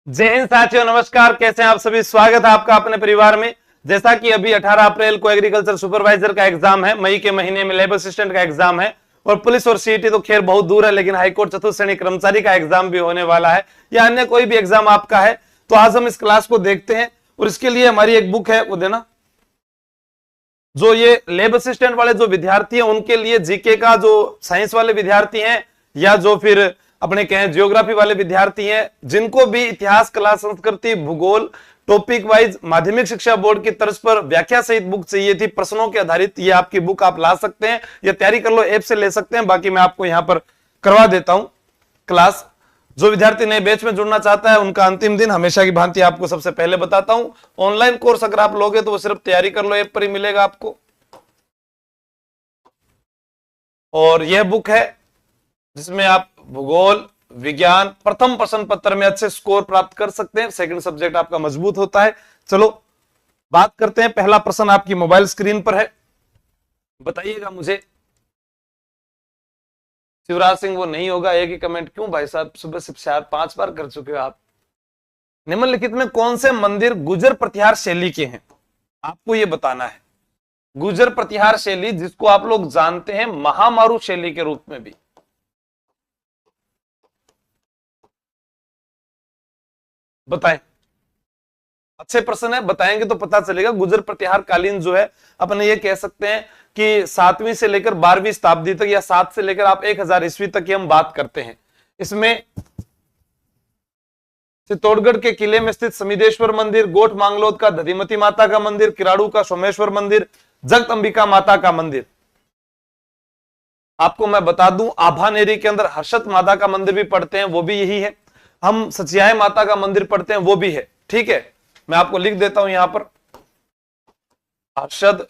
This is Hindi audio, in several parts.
जय हिंद साथियों, नमस्कार। कैसे हैं आप सभी? स्वागत है आपका अपने परिवार में। जैसा कि अभी 18 अप्रैल को एग्रीकल्चर सुपरवाइजर का एग्जाम है, मई के महीने में लेबर असिस्टेंट का एग्जाम है, और पुलिस और सीईटी तो खैर बहुत दूर है, लेकिन हाईकोर्ट चतुर्थ श्रेणी कर्मचारी का एग्जाम भी होने वाला है, या अन्य कोई भी एग्जाम आपका है। तो आज हम इस क्लास को देखते हैं, और इसके लिए हमारी एक बुक है, वो देना। जो ये लेब असिस्टेंट वाले जो विद्यार्थी हैं उनके लिए जीके का, जो साइंस वाले विद्यार्थी हैं या जो फिर अपने कहें ज्योग्राफी वाले विद्यार्थी हैं, जिनको भी इतिहास, कला, संस्कृति, भूगोल टॉपिक वाइज माध्यमिक शिक्षा बोर्ड की तर्ज पर व्याख्या सहित बुक चाहिए थी, प्रश्नों के आधारित, ये आपकी बुक आप ला सकते हैं या तैयारी कर लो, ऐप से ले सकते हैं। बाकी मैं आपको यहां पर करवा देता हूं क्लास। जो विद्यार्थी नए बैच में जुड़ना चाहता है उनका अंतिम दिन हमेशा की भांति आपको सबसे पहले बताता हूं। ऑनलाइन कोर्स अगर आप लोगे तो वो सिर्फ तैयारी कर लो ऐप पर ही मिलेगा आपको। और यह बुक है जिसमें आप भूगोल, विज्ञान प्रथम प्रश्न पत्र में अच्छे स्कोर प्राप्त कर सकते हैं। सेकंड सब्जेक्ट आपका मजबूत होता है। चलो बात करते हैं। पहला प्रश्न आपकी मोबाइल स्क्रीन पर है, बताइएगा मुझे। शिवराज सिंह वो नहीं होगा, एक ही कमेंट क्यों भाई साहब? सुबह से 4-5 बार कर चुके हो आप। निम्नलिखित में कौन से मंदिर गुर्जर प्रतिहार शैली के हैं? आपको यह बताना है। गुर्जर प्रतिहार शैली, जिसको आप लोग जानते हैं महामारू शैली के रूप में भी। बताएं। अच्छे प्रश्न है, बताएंगे तो पता चलेगा। गुर्जर प्रतिहार कालीन जो है, अपने ये कह सकते हैं कि 7वीं से लेकर 12वीं शताब्दी तक, या 7 से लेकर आप 1000 ईस्वी तक की हम बात करते हैं। इसमें चित्तौड़गढ़ के किले में स्थित समिदेश्वर मंदिर, गोठ मांगलोद का दधिमती माता का मंदिर, किराड़ू का सोमेश्वर मंदिर, जगदंबिका माता का मंदिर। आपको मैं बता दूं, आभानेरी के अंदर हर्षद माता का मंदिर भी पढ़ते हैं, वो भी यही है। हम सचियाय माता का मंदिर पढ़ते हैं, वो भी है। ठीक है, मैं आपको लिख देता हूं यहां पर, हर्षद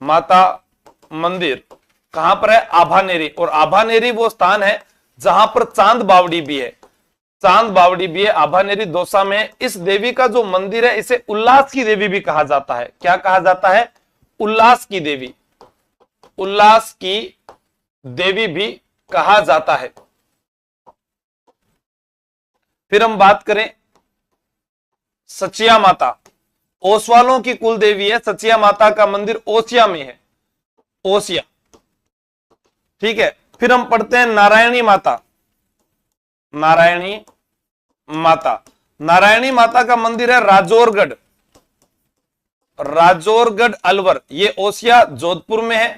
माता मंदिर कहां पर है? आभानेरी। और आभानेरी वो स्थान है जहां पर चांद बावड़ी भी है। चांद बावड़ी भी है, आभानेरी दौसा में। इस देवी का जो मंदिर है, इसे उल्लास की देवी भी कहा जाता है। क्या कहा जाता है? उल्लास की देवी। उल्लास की देवी भी कहा जाता है। फिर हम बात करें सचिया माता, ओसवालों की कुल देवी है। सचिया माता का मंदिर ओसिया में है, ओसिया। ठीक है, फिर हम पढ़ते हैं नारायणी माता। नारायणी माता, नारायणी माता का मंदिर है राजौरगढ़। राजौरगढ़ अलवर, ये ओसिया जोधपुर में है।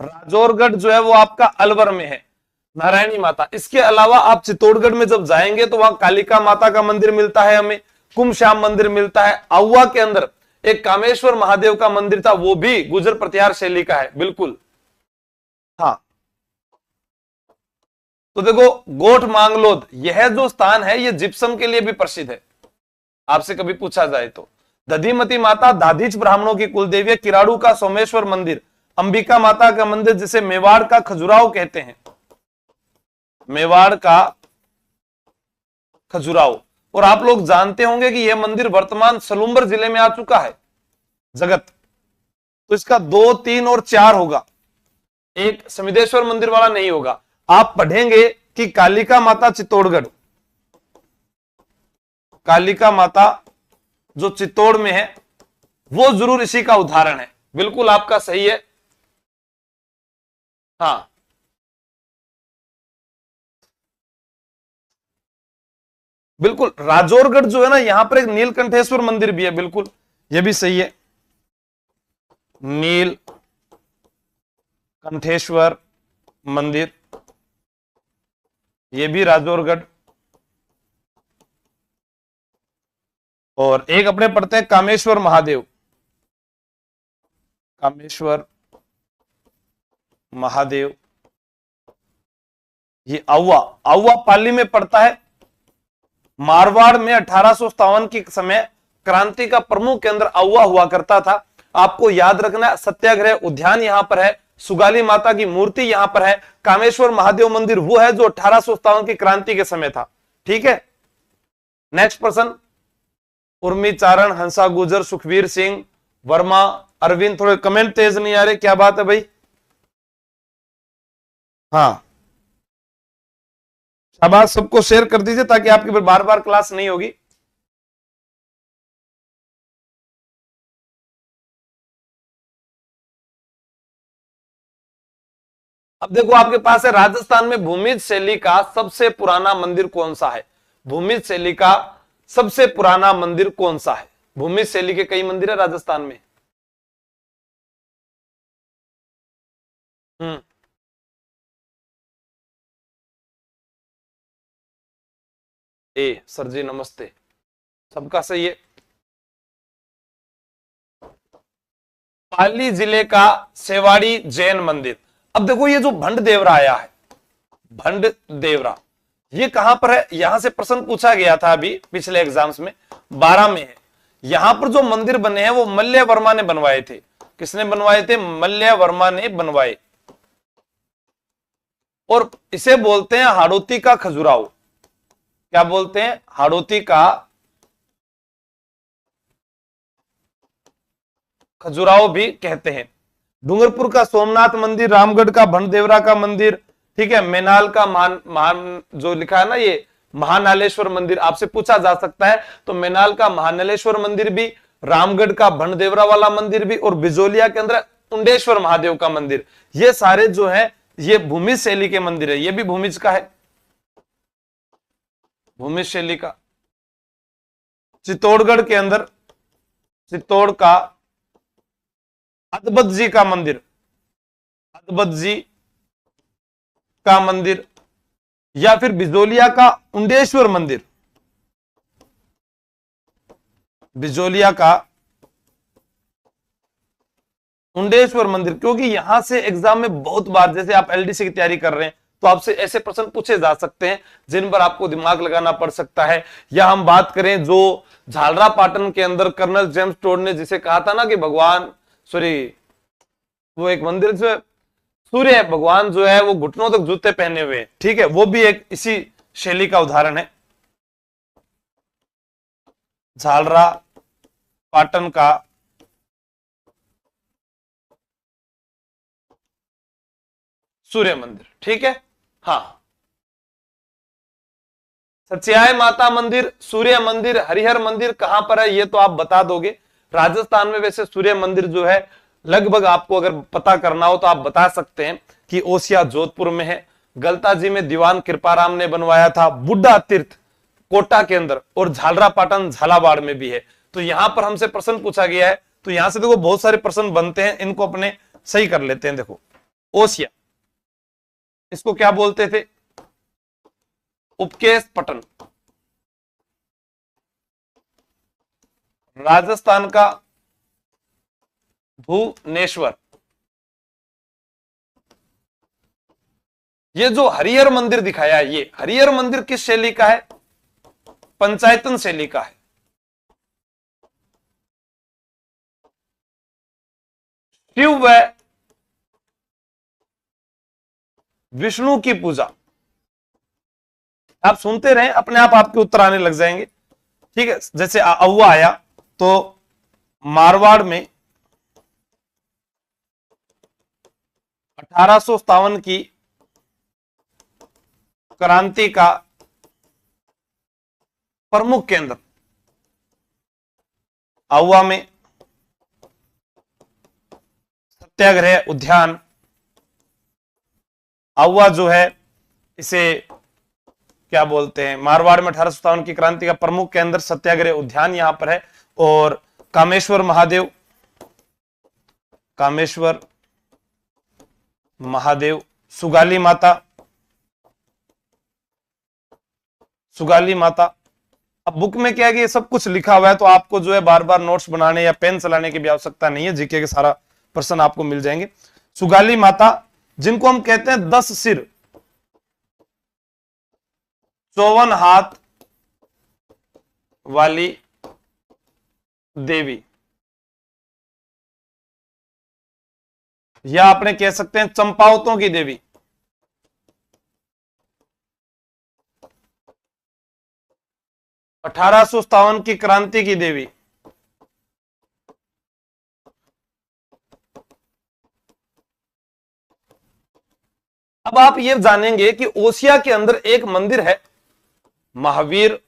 राजौरगढ़ जो है वो आपका अलवर में है, नारायणी माता। इसके अलावा आप चित्तौड़गढ़ में जब जाएंगे तो वहां कालिका माता का मंदिर मिलता है, हमें कुमश्याम मंदिर मिलता है। आउवा के अंदर एक कामेश्वर महादेव का मंदिर था, वो भी गुर्जर प्रतिहार शैली का है। बिल्कुल, हाँ। तो देखो, गोठ मांगलोद, यह जो स्थान है ये जिप्सम के लिए भी प्रसिद्ध है, आपसे कभी पूछा जाए तो। दधिमती माता दाधिच ब्राह्मणों की कुलदेवी है। किराड़ू का सोमेश्वर मंदिर, अंबिका माता का मंदिर, जिसे मेवाड़ का खजुराहो कहते हैं। मेवाड़ का खजुराहो। और आप लोग जानते होंगे कि यह मंदिर वर्तमान सलूम्बर जिले में आ चुका है, जगत। तो इसका 2, 3 और 4 होगा, एक समिदेश्वर मंदिर वाला नहीं होगा। आप पढ़ेंगे कि कालिका माता चित्तौड़गढ़, कालिका माता जो चित्तौड़ में है, वो जरूर इसी का उदाहरण है। बिल्कुल आपका सही है, हाँ। बिल्कुल, राजौरगढ़ जो है ना, यहां पर एक नीलकंठेश्वर मंदिर भी है। बिल्कुल, यह भी सही है, नीलकंठेश्वर मंदिर, यह भी राजौरगढ़। और एक अपने पढ़ते हैं कामेश्वर महादेव। कामेश्वर महादेव, ये आउवा, आउवा पाली में पड़ता है। मारवाड़ में 1857 के समय क्रांति का प्रमुख केंद्र आउवा हुआ करता था। आपको याद रखना, सत्याग्रह उद्यान यहां पर है, सुगाली माता की मूर्ति यहां पर है। कामेश्वर महादेव मंदिर वो है जो 1857 की क्रांति के समय था। ठीक है, नेक्स्ट प्रश्न। उर्मी चारण, हंसा गुजर, सुखवीर सिंह, वर्मा, अरविंद। थोड़े कमेंट तेज नहीं आ रहे, क्या बात है भाई? हाँ, अब आप सबको शेयर कर दीजिए ताकि आपकी बार बार क्लास नहीं होगी। अब देखो आपके पास है राजस्थान में भूमिज शैली का सबसे पुराना मंदिर कौन सा है। भूमिज शैली का सबसे पुराना मंदिर कौन सा है। भूमिज शैली के कई मंदिर है राजस्थान में। ए सर जी नमस्ते, सबका सही है। पाली जिले का सेवाड़ी जैन मंदिर। अब देखो ये जो भंड देवरा आया है, भंड देवरा, ये कहां पर है। यहां से प्रश्न पूछा गया था अभी पिछले एग्जाम्स में, 12 में है। यहां पर जो मंदिर बने हैं वो मल्य वर्मा ने बनवाए थे। किसने बनवाए थे? मल्य वर्मा ने बनवाए। और इसे बोलते हैं हाड़ौती का खजुराहो। क्या बोलते हैं? हाड़ौती का खजुराहो भी कहते हैं। डूंगरपुर का सोमनाथ मंदिर, रामगढ़ का भंडदेवरा का मंदिर, ठीक है, मैनाल का महान जो लिखा है ना ये महानालेश्वर मंदिर, आपसे पूछा जा सकता है। तो मैनाल का महानालेश्वर मंदिर भी, रामगढ़ का भंडदेवरा वाला मंदिर भी, और बिजोलिया के अंदर उंडेश्वर महादेव का मंदिर, ये सारे जो है ये भूमिज शैली के मंदिर है। ये भी भूमिज का है, भूमिज शैली का। चित्तौड़गढ़ के अंदर चित्तौड़ का अदबद जी का मंदिर, अदबद जी का मंदिर, या फिर बिजोलिया का उंडेश्वर मंदिर, बिजोलिया का उंडेश्वर मंदिर। क्योंकि यहां से एग्जाम में बहुत बार, जैसे आप एलडीसी की तैयारी कर रहे हैं तो आपसे ऐसे प्रश्न पूछे जा सकते हैं जिन पर आपको दिमाग लगाना पड़ सकता है। या हम बात करें जो झालरा पाटन के अंदर कर्नल जेम्स टोड ने जिसे कहा था ना कि भगवान, सॉरी, वो एक मंदिर जो सूर्य भगवान जो है वो घुटनों तक जूते पहने हुए, ठीक है, वो भी एक इसी शैली का उदाहरण है। झालरा पाटन का सूर्य मंदिर, ठीक है। हाँ, सच्याय माता मंदिर, सूर्य मंदिर, हरिहर मंदिर कहां पर है ये तो आप बता दोगे। राजस्थान में वैसे सूर्य मंदिर जो है लगभग आपको अगर पता करना हो तो आप बता सकते हैं कि ओसिया जोधपुर में है, गलताजी में दीवान कृपाराम ने बनवाया था, बुड्ढा तीर्थ कोटा के अंदर, और झालरा पाटन झालावाड़ में भी है। तो यहां पर हमसे प्रश्न पूछा गया है, तो यहां से देखो बहुत सारे प्रश्न बनते हैं, इनको अपने सही कर लेते हैं। देखो ओसिया, इसको क्या बोलते थे? उपकेश पटन। राजस्थान का भुवनेश्वर। ये जो हरिहर मंदिर दिखाया है, ये हरिहर मंदिर किस शैली का है? पंचायतन शैली का है। शिव व विष्णु की पूजा। आप सुनते रहें, अपने आप आपके उत्तर आने लग जाएंगे, ठीक है। जैसे अव्वा आया तो मारवाड़ में 1857 की क्रांति का प्रमुख केंद्र, अव्वा में सत्याग्रह उद्यान। अव्वा जो है इसे क्या बोलते हैं? मारवाड़ में 1857 की क्रांति का प्रमुख केंद्र सत्याग्रह उद्यान यहां पर है। और कामेश्वर महादेव, कामेश्वर महादेव, सुगाली माता, सुगाली माता। अब बुक में क्या है कि ये सब कुछ लिखा हुआ है, तो आपको जो है बार बार नोट्स बनाने या पेन चलाने की भी आवश्यकता नहीं है, जीके के सारा प्रश्न आपको मिल जाएंगे। सुगाली माता, जिनको हम कहते हैं 10 सिर 54 हाथ वाली देवी, या आपने कह सकते हैं चंपावतों की देवी। अठारह सौ सत्तावन की क्रांति की देवी, अब आप ये जानेंगे कि ओसिया के अंदर एक मंदिर है, महावीर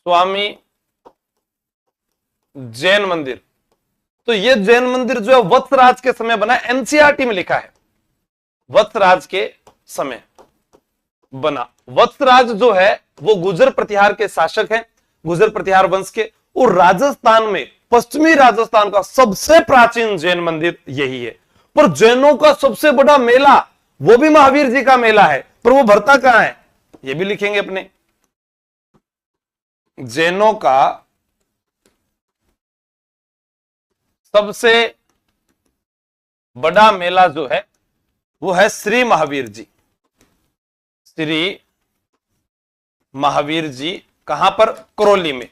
स्वामी जैन मंदिर। तो ये जैन मंदिर जो है वत्सराज के समय बना, एनसीईआरटी में लिखा है, वत्सराज के समय बना। वत्सराज जो है वो गुर्जर प्रतिहार के शासक हैं, गुर्जर प्रतिहार वंश के, और राजस्थान में, पश्चिमी राजस्थान का सबसे प्राचीन जैन मंदिर यही है। पर जैनों का सबसे बड़ा मेला वो भी महावीर जी का मेला है, पर वो भरता कहां है ये भी लिखेंगे अपने। जैनों का सबसे बड़ा मेला जो है वो है श्री महावीर जी, श्री महावीर जी। कहां पर? करौली में।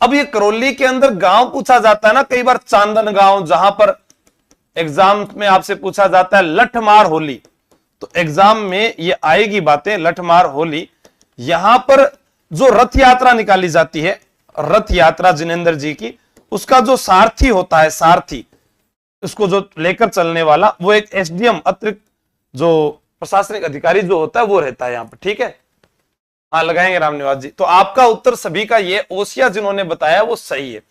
अब ये करौली के अंदर गांव पूछा जाता है ना कई बार, चांदन गांव, जहां पर एग्जाम में आपसे पूछा जाता है लठमार होली, तो एग्जाम में ये आएगी बातें, लठमार होली। यहां पर जो रथ यात्रा निकाली जाती है, रथ यात्रा जिनेंद्र जी की, उसका जो सारथी होता है, सारथी, उसको जो लेकर चलने वाला, वो एक एसडीएम, अतिरिक्त जो प्रशासनिक अधिकारी जो होता है वो रहता है यहां पर, ठीक है। हाँ लगाएंगे रामनिवास जी। तो आपका उत्तर सभी का ये ओसिया जिन्होंने बताया वो सही है।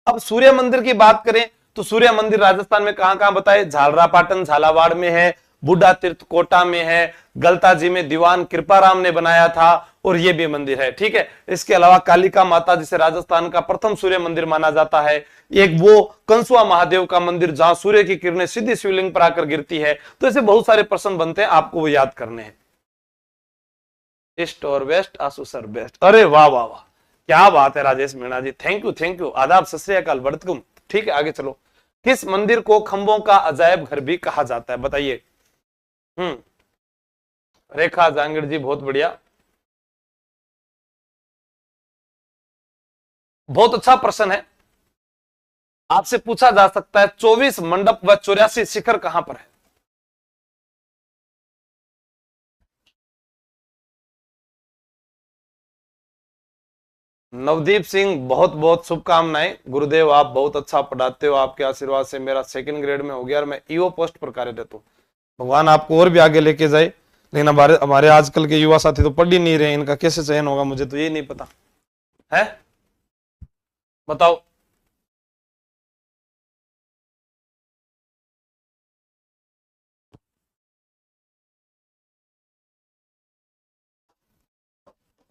अब सूर्य मंदिर की बात करें तो सूर्य मंदिर राजस्थान में कहां कहां बताए? झालरापाटन झालावाड़ में है, बुढ़ा तीर्थ कोटा में है, गलताजी में दीवान कृपाराम ने बनाया था, और ये भी मंदिर है, ठीक है। इसके अलावा कालिका माता जिसे राजस्थान का प्रथम सूर्य मंदिर माना जाता है, एक वो कंसुआ महादेव का मंदिर जहां सूर्य की किरणें सीधी शिवलिंग पर आकर गिरती है। तो ऐसे बहुत सारे प्रश्न बनते हैं, आपको वो याद करने हैं। ईस्ट और वेस्ट, आंसू सर बेस्ट। अरे वाह वाह वाह, क्या बात है राजेश मीणा जी, थैंक यू थैंक यू, आदाब, सत श्री अकाल, बड़तकुम। ठीक है आगे चलो। किस मंदिर को खंभों का अजायब घर भी कहा जाता है, बताइए। रेखा जांगड़ जी बहुत बढ़िया, बहुत अच्छा प्रश्न है। आपसे पूछा जा सकता है 24 मंडप व 84 शिखर कहां पर है? नवदीप सिंह बहुत बहुत शुभकामनाएं, गुरुदेव आप बहुत अच्छा पढ़ाते हो, आपके आशीर्वाद से मेरा 2nd ग्रेड में हो गया और मैं ईओ पोस्ट पर कार्यरत हूं। भगवान आपको और भी आगे लेके जाए। लेकिन हमारे आजकल के युवा साथी तो पढ़ ही नहीं रहे, इनका कैसे चयन होगा मुझे तो ये नहीं पता है, बताओ।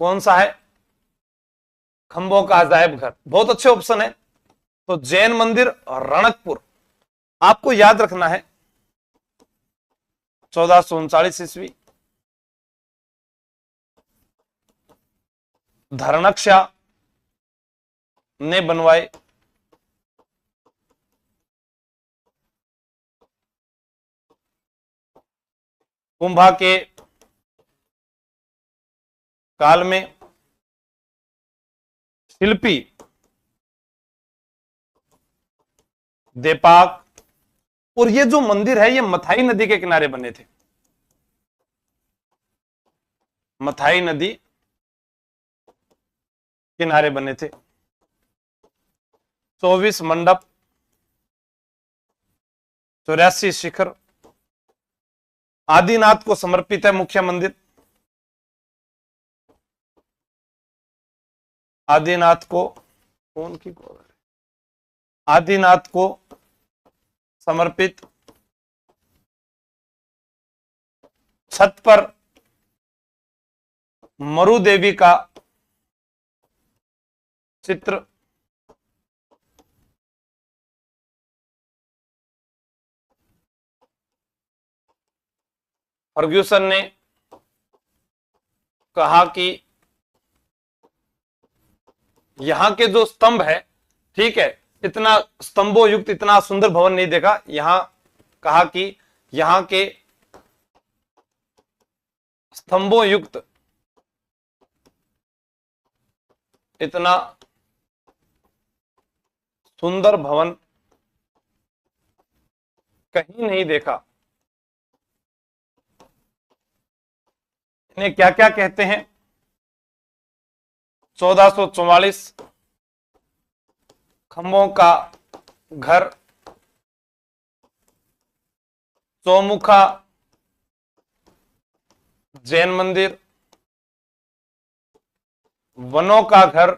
कौन सा है? खंभों का अजायब घर, बहुत अच्छे ऑप्शन है। तो जैन मंदिर रणकपुर, आपको याद रखना है 1439 ईस्वी धरणक्षा ने बनवाए। कुंभा के काल में शिल्पी देपाक, और ये जो मंदिर है ये मथाई नदी के किनारे बने थे, मथाई नदी किनारे बने थे। 24 मंडप, 84 शिखर, आदिनाथ को समर्पित है मुख्य मंदिर। आदिनाथ को कौन की आदिनाथ को समर्पित। छत पर मरु देवी का चित्र। फर्ग्यूसन ने कहा कि यहां के जो स्तंभ है, ठीक है, इतना स्तंभों युक्त इतना सुंदर भवन नहीं देखा। यहां कहा कि यहां के स्तंभों युक्त इतना सुंदर भवन कहीं नहीं देखा। इन्हें क्या क्या कहते हैं? 1444 खंभों का घर, चौमुखा जैन मंदिर, वनों का घर,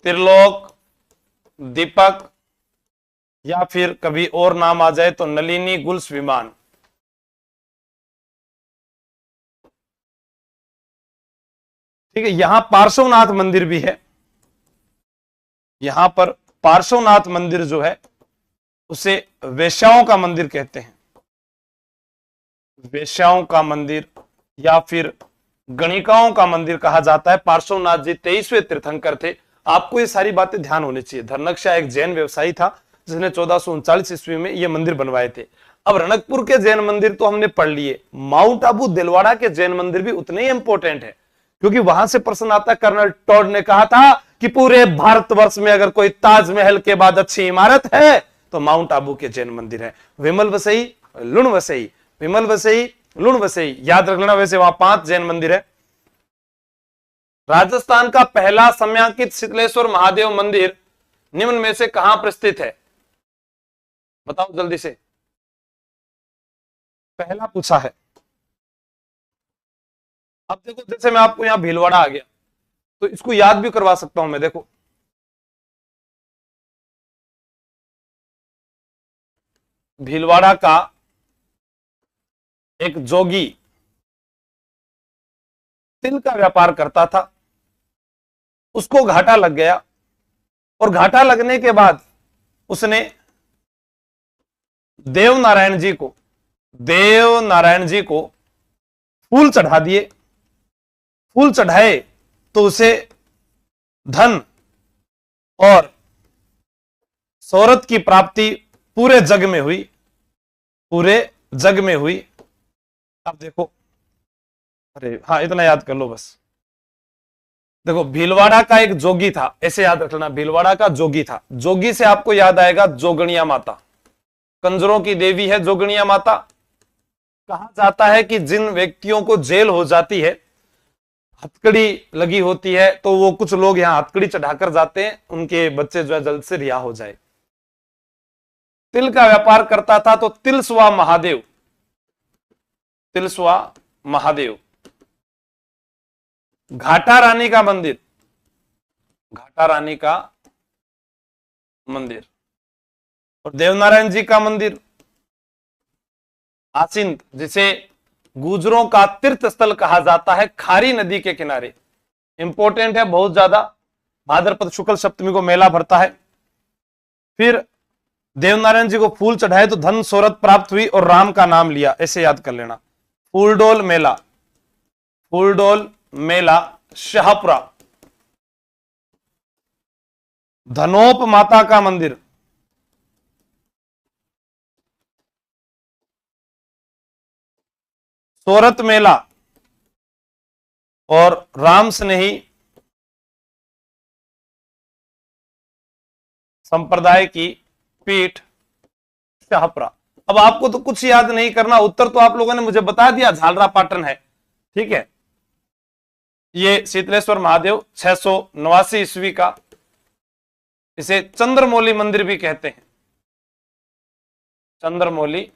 त्रिलोक, दीपक, या फिर कभी और नाम आ जाए तो नलिनी गुल्स विमान। ठीक है, यहां पार्श्वनाथ मंदिर भी है। यहां पर पार्श्वनाथ मंदिर जो है उसे वेश्याओं का मंदिर कहते हैं, वेश्याओं का मंदिर या फिर गणिकाओं का मंदिर कहा जाता है। पार्श्वनाथ जी 23वें तीर्थंकर थे। आपको ये सारी बातें ध्यान होनी चाहिए। धनकशा एक जैन व्यवसायी था जिसने 1439 ईस्वी में ये मंदिर बनवाए थे। अब रणकपुर के जैन मंदिर तो हमने पढ़ लिए, माउंट आबू दिलवाड़ा के जैन मंदिर भी उतने ही इंपॉर्टेंट है, क्योंकि वहां से प्रश्न आता है। कर्नल टॉड ने कहा था कि पूरे भारतवर्ष में अगर कोई ताजमहल के बाद अच्छी इमारत है तो माउंट आबू के जैन मंदिर है। विमल वसई, लुण वसई, विमल वसई, लुण वसई, याद रख लेना। वैसे वहां 5 जैन मंदिर है। राजस्थान का पहला समयांकित शीतलेश्वर महादेव मंदिर निम्न में से कहां पर स्थित है? बताओ जल्दी से। पहला पूछा है। अब देखो, जैसे मैं आपको यहां भीलवाड़ा आ गया तो इसको याद भी करवा सकता हूं मैं। देखो, भीलवाड़ा का एक जोगी तिल का व्यापार करता था, उसको घाटा लग गया और घाटा लगने के बाद उसने देव नारायण जी को फूल चढ़ा दिए। फूल चढ़ाए तो उसे धन और शोहरत की प्राप्ति पूरे जग में हुई, पूरे जग में हुई। अब देखो, अरे हाँ, इतना याद कर लो बस। देखो, भीलवाड़ा का एक जोगी था, ऐसे याद रखना, भीलवाड़ा का जोगी था। जोगी से आपको याद आएगा जोगणिया माता, कंजरों की देवी है जोगणिया माता। कहा जाता है कि जिन व्यक्तियों को जेल हो जाती है, हथकड़ी लगी होती है, तो वो कुछ लोग यहां हथकड़ी चढ़ाकर जाते हैं, उनके बच्चे जो है जल्द से रिहा हो जाए। तिल का व्यापार करता था तो तिलस्वा महादेव, तिलस्वा महादेव। घाटा रानी का मंदिर, घाटा रानी का मंदिर, और देवनारायण जी का मंदिर आसिंद, जिसे गुजरों का तीर्थ स्थल कहा जाता है, खारी नदी के किनारे। इंपॉर्टेंट है बहुत ज्यादा। भाद्रपद शुक्ल सप्तमी को मेला भरता है। फिर देवनारायण जी को फूल चढ़ाए तो धन शोहरत प्राप्त हुई और राम का नाम लिया, ऐसे याद कर लेना। फूलडोल मेला, फूलडोल मेला शाहपुरा। धनोप माता का मंदिर, शोहरत मेला और राम स्नेही संप्रदाय की पीठ शाहपुरा। अब आपको तो कुछ याद नहीं करना, उत्तर तो आप लोगों ने मुझे बता दिया, झालरा पाटन है। ठीक है, ये शीतलेश्वर महादेव 689 ईस्वी का, इसे चंद्रमौली मंदिर भी कहते हैं, चंद्रमौली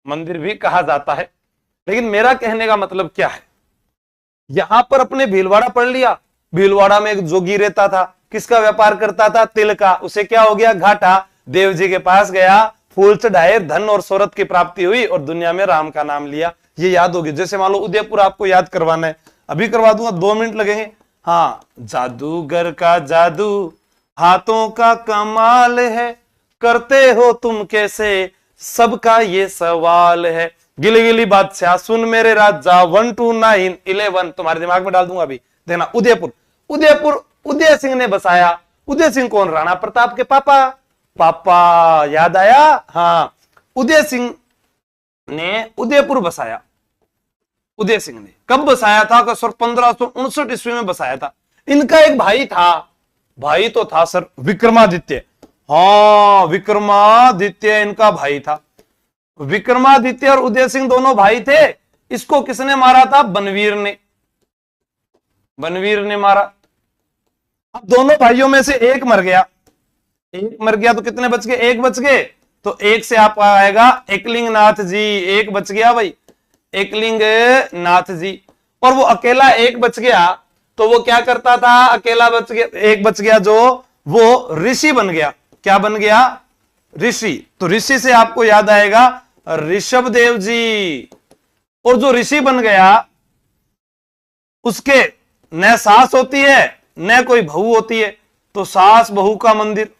मंदिर भी कहा जाता है। लेकिन मेरा कहने का मतलब क्या है, यहां पर अपने भीलवाड़ा पढ़ लिया। भीलवाड़ा में एक जोगी रहता था, किसका व्यापार करता था? तिल का। उसे क्या हो गया? घाटा। देव जी के पास गया, फूल चढ़ाए, धन और शोहरत की प्राप्ति हुई और दुनिया में राम का नाम लिया। ये याद होगी। जैसे मान लो उदयपुर आपको याद करवाना है, अभी करवा दूंगा, 2 मिनट लगेंगे। हाँ, जादूगर का जादू हाथों का कमाल है, करते हो तुम कैसे, सबका ये सवाल है। गिली गिली बादशाह सुन मेरे राजा, 1 2 9 11 तुम्हारे दिमाग में डाल दूंगा अभी, देखना। उदयपुर, उदयपुर उदय सिंह ने बसाया। उदय सिंह कौन? राणा प्रताप के पापा। पापा याद आया? हाँ, उदय सिंह ने उदयपुर बसाया। उदय सिंह ने कब बसाया था? 1559 ईस्वी में बसाया था। इनका एक भाई था, भाई तो था सर विक्रमादित्य। हाँ, विक्रमादित्य इनका भाई था। विक्रमादित्य और उदय सिंह दोनों भाई थे। इसको किसने मारा था? बनवीर ने, बनवीर ने मारा। अब दोनों भाइयों में से एक मर गया, एक मर गया तो कितने बच गए? एक बच गए। तो एक से आपका आएगा एकलिंग नाथ जी, एक बच गया भाई, एकलिंग नाथ जी। और वो अकेला एक बच गया तो वो क्या करता था? अकेला बच गया, एक बच गया जो, वो ऋषि बन गया। क्या बन गया? ऋषि। तो ऋषि से आपको याद आएगा ऋषभ देव जी। और जो ऋषि बन गया उसके न सास होती है न कोई बहू होती है, तो सास बहू का मंदिर।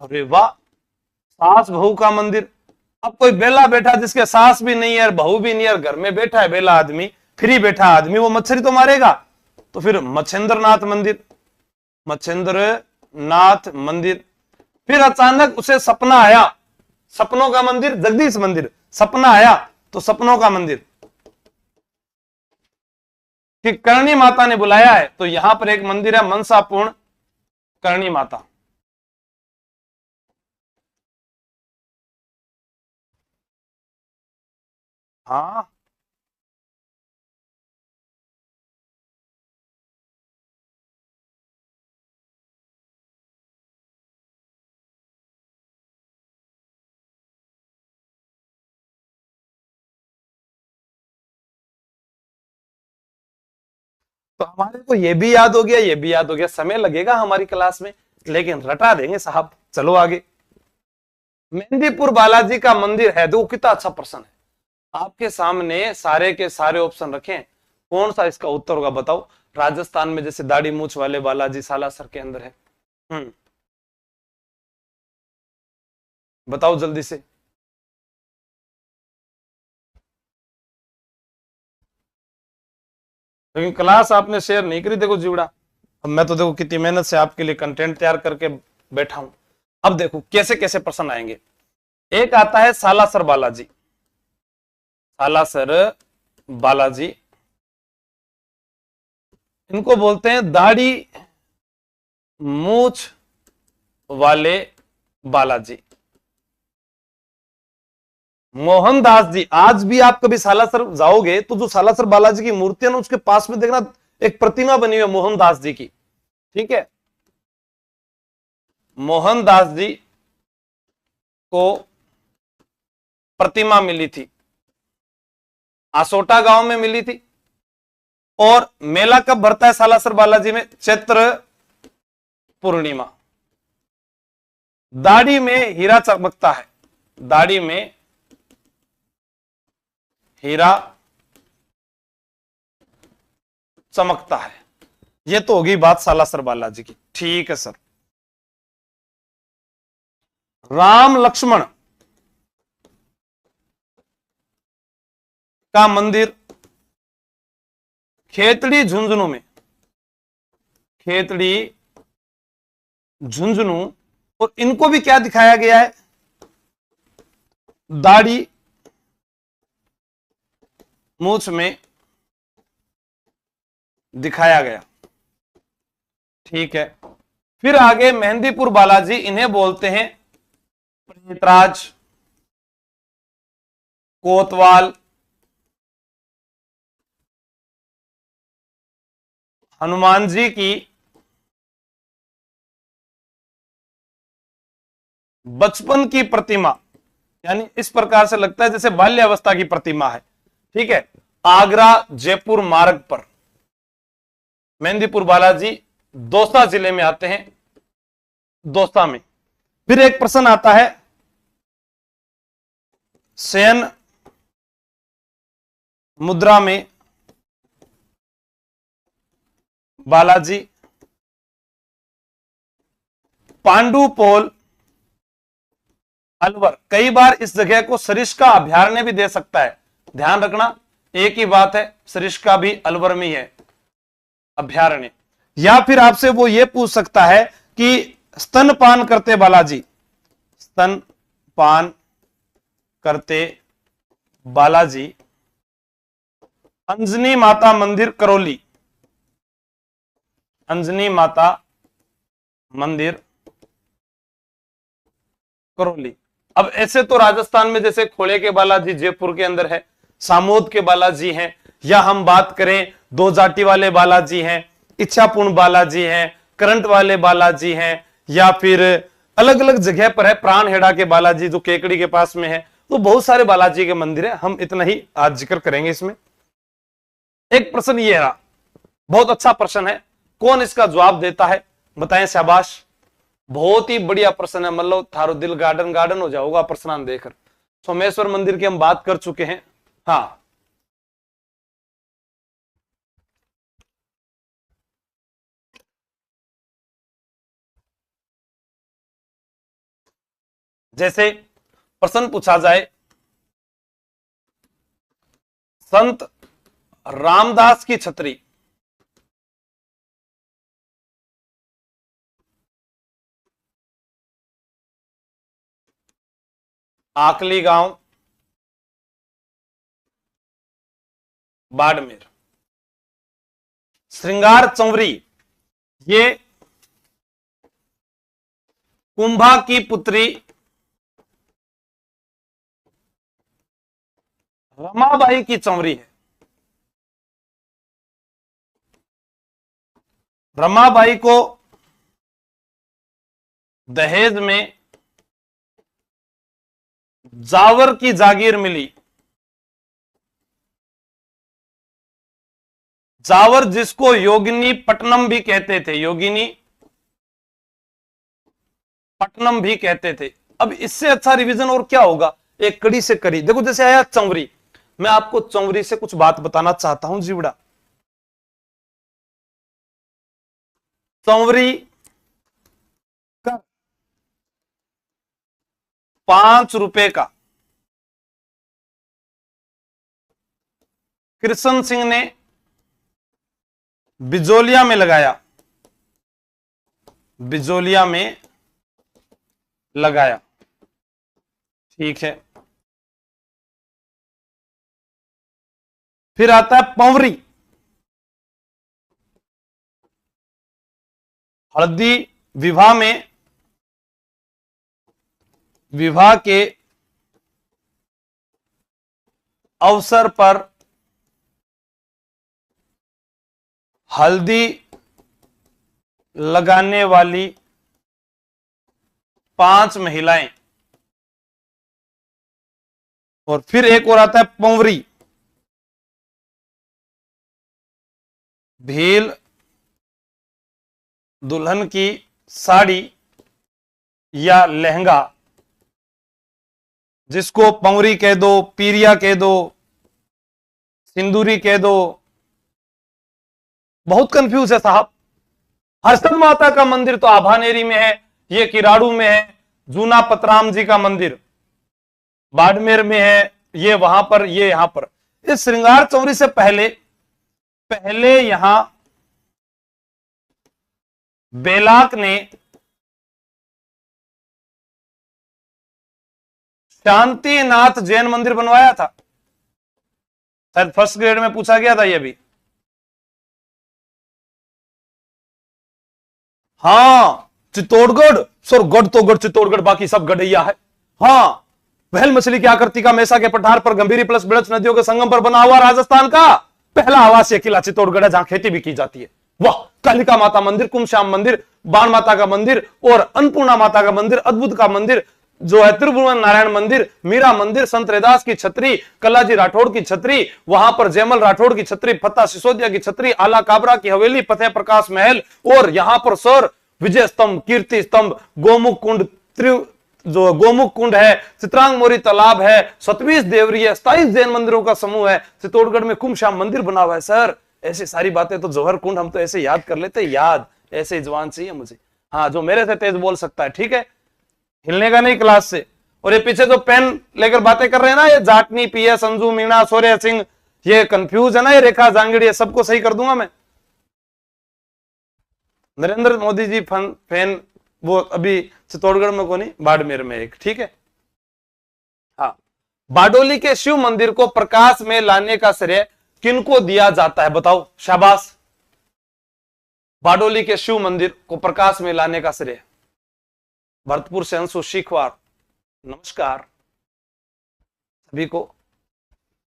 अरे वाह, सास बहू का मंदिर। अब कोई बेला बैठा जिसके सास भी नहीं है और बहू भी नहीं है, घर में बैठा है बेला आदमी, फ्री बैठा आदमी, वो मच्छरी तो मारेगा। तो फिर मच्छेंद्र नाथ मंदिर, मच्छेंद्र नाथ मंदिर। फिर अचानक उसे सपना आया, सपनों का मंदिर, जगदीश मंदिर। सपना आया तो सपनों का मंदिर कि करणी माता ने बुलाया है, तो यहां पर एक मंदिर है मनसापूर्ण करणी माता। हाँ, तो हमारे को ये भी याद हो गया, ये भी याद हो गया। समय लगेगा हमारी क्लास में, लेकिन रटा देंगे साहब। चलो आगे। मेहंदीपुर बालाजी का मंदिर है, देखो कितना अच्छा प्रश्न है। आपके सामने सारे के सारे ऑप्शन रखे, कौन सा इसका उत्तर होगा बताओ। राजस्थान में जैसे दाढ़ी मूछ वाले बालाजी सालासर के अंदर है। बताओ जल्दी से। लेकिन क्लास आपने शेयर नहीं करी, देखो जीवड़ा। अब मैं तो देखो कितनी मेहनत से आपके लिए कंटेंट तैयार करके बैठा हूं। अब देखो कैसे कैसे प्रश्न आएंगे। एक आता है सालासर बालाजी, सालासर बालाजी, इनको बोलते हैं दाढ़ी मूछ वाले बालाजी। मोहनदास जी, आज भी आप कभी सालासर जाओगे तो जो सालासर बालाजी की मूर्ति है ना, उसके पास में देखना एक प्रतिमा बनी हुई है मोहनदास जी की। ठीक है, मोहनदास जी को प्रतिमा मिली थी, आसोटा गांव में मिली थी। और मेला कब भरता है सालासर बालाजी में? चैत्र पूर्णिमा। दाढ़ी में हीरा चमकता है, दाढ़ी में हीरा चमकता है। ये तो होगी बात सालासर बालाजी की। ठीक है सर। राम लक्ष्मण का मंदिर खेतड़ी झुंझुनू में, खेतड़ी झुंझुनू। और इनको भी क्या दिखाया गया है? दाढ़ी मूछ में दिखाया गया। ठीक है, फिर आगे मेहंदीपुर बालाजी, इन्हें बोलते हैं प्रेतराज, कोतवाल, हनुमान जी की बचपन की प्रतिमा, यानी इस प्रकार से लगता है जैसे बाल्यावस्था की प्रतिमा है। ठीक है, आगरा जयपुर मार्ग पर मेहंदीपुर बालाजी दौसा जिले में आते हैं, दौसा में। फिर एक प्रश्न आता है शयन मुद्रा में बालाजी, पांडुपोल अलवर। कई बार इस जगह को सरिस्का अभयारण्य भी दे सकता है, ध्यान रखना एक ही बात है, सरिस्का भी अलवर में है अभयारण्य। या फिर आपसे वो ये पूछ सकता है कि स्तनपान करते बालाजी, स्तनपान करते बालाजी, अंजनी माता मंदिर करौली, अंजनी माता मंदिर करौली। अब ऐसे तो राजस्थान में जैसे खोड़े के बालाजी जयपुर के अंदर है, सामोद के बालाजी हैं, या हम बात करें दो जाटी वाले बालाजी हैं, इच्छापूर्ण बालाजी हैं, करंट वाले बालाजी हैं, या फिर अलग अलग जगह पर है। प्राणहेड़ा के बालाजी जो केकड़ी के पास में है, तो बहुत सारे बालाजी के मंदिर है, हम इतना ही आज जिक्र करेंगे इसमें। एक प्रश्न ये रहा, बहुत अच्छा प्रश्न है, कौन इसका जवाब देता है बताएं, शाबाश। बहुत ही बढ़िया प्रश्न है, मतलब थारो दिल गार्डन गार्डन हो जाओगा प्रश्न देखकर। सोमेश्वर मंदिर की हम बात कर चुके हैं। हाँ, जैसे प्रश्न पूछा जाए, संत रामदास की छतरी आकली गांव बाड़मेर। श्रृंगार चंवरी ये कुंभा की पुत्री रमाबाई की चंवरी है। रमाबाई को दहेज में जावर की जागीर मिली। जावर जिसको योगिनी पट्टनम भी कहते थे, योगिनी पट्टनम भी कहते थे। अब इससे अच्छा रिवीजन और क्या होगा, एक कड़ी से कड़ी। देखो जैसे आया चंवरी, मैं आपको चंवरी से कुछ बात बताना चाहता हूं जीवड़ा। चंवरी का 5 रुपए का कृष्ण सिंह ने बिजोलिया में लगाया, बिजोलिया में लगाया, ठीक है। फिर आता है पंवरी, हल्दी विवाह में, विवाह के अवसर पर हल्दी लगाने वाली 5 महिलाएं। और फिर एक और आता है पंवरी, भील दुल्हन की साड़ी या लहंगा, जिसको पंवरी कह दो, पीरिया कह दो, सिंदूरी कह दो, बहुत कंफ्यूज है साहब। हर्षद माता का मंदिर तो आभानेरी में है, ये किराड़ू में है। जूना पतराम जी का मंदिर बाड़मेर में है, ये वहां पर, ये यहां पर। इस श्रृंगार चौरी से पहले यहां बेलाक ने शांतिनाथ जैन मंदिर बनवाया था, शायद फर्स्ट ग्रेड में पूछा गया था ये भी। हाँ, चित्तौड़गढ़ सर, गढ़ तो गढ़ चित्तौड़गढ़, बाकी सब गढ़ैया है। हाँ, वहल मछली की आकृति का मेसा के पठार पर गंभीरी प्लस बिड़च नदियों के संगम पर बना हुआ राजस्थान का पहला आवासीय किला चित्तौड़गढ़ है, जहां खेती भी की जाती है। वाह, कालिका माता मंदिर, कुमश्याम मंदिर, बाण माता का मंदिर और अन्नपूर्णा माता का मंदिर, अद्भुत का मंदिर जो है, त्रिभुवन नारायण मंदिर, मीरा मंदिर, संत रैदास की छतरी, कलाजी राठौड़ की छतरी, वहां पर जयमल राठौड़ की छतरी, फतेह सिसोदिया की छतरी, आला काबरा की हवेली, फतेह प्रकाश महल, और यहां पर सर विजय स्तंभ, कीर्ति स्तंभ, गोमुख कुंड, जो गोमुख कुंड है, चित्रांग मोरी तालाब है, 27 देवरी है, 27 जैन मंदिरों का समूह है। चित्तौड़गढ़ में कुमश्याम मंदिर बना हुआ है। सर ऐसी सारी बातें तो जौहर कुंड हम तो ऐसे याद कर लेते, याद ऐसे जवान चाहिए मुझे। हाँ, जो मेरे से तेज बोल सकता है, ठीक है, हिलने का नहीं क्लास से। और ये पीछे जो पेन लेकर बातें कर रहे हैं ना, ये जाटनी, पीए, संजू, मीणा, सूर्य सिंह, ये कंफ्यूज है ना, ये रेखा जांगड़ी, ये सबको सही कर दूंगा मैं। नरेंद्र मोदी जी फैन वो अभी चित्तौड़गढ़ में को नहीं, बाड़मेर में एक, ठीक है। हाँ, बारडोली के शिव मंदिर को प्रकाश में लाने का श्रेय किनको दिया जाता है बताओ, शाबाश। बारडोली के शिव मंदिर को प्रकाश में लाने का श्रेय, भरतपुर से अंशु शिखवार, नमस्कार सभी को।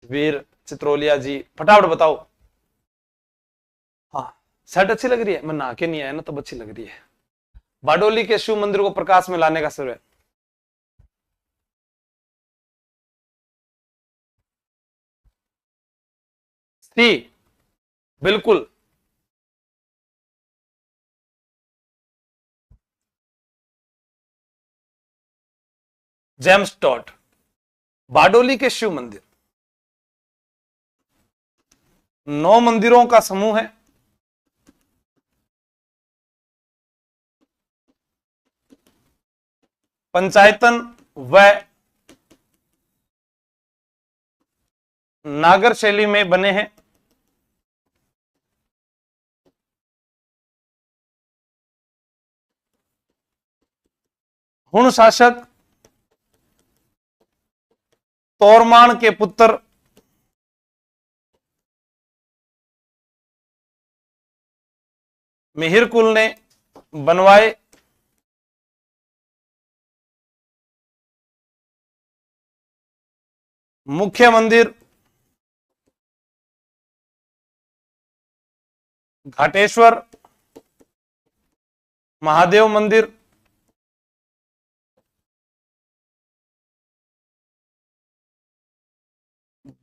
वीर चित्रोलिया जी, फटाफट बताओ। हाँ, शर्ट अच्छी लग रही है, मैं नहा के नहीं आया ना, तब अच्छी लग रही है। बारडोली के शिव मंदिर को प्रकाश में लाने का श्रेय? सी, बिल्कुल। James Tod. बारडोली के शिव मंदिर 9 मंदिरों का समूह है। पंचायतन व नागर शैली में बने हैं। हुण शासक तोरमान के पुत्र मिहिरकुल ने बनवाए। मुख्य मंदिर घाटेश्वर महादेव मंदिर।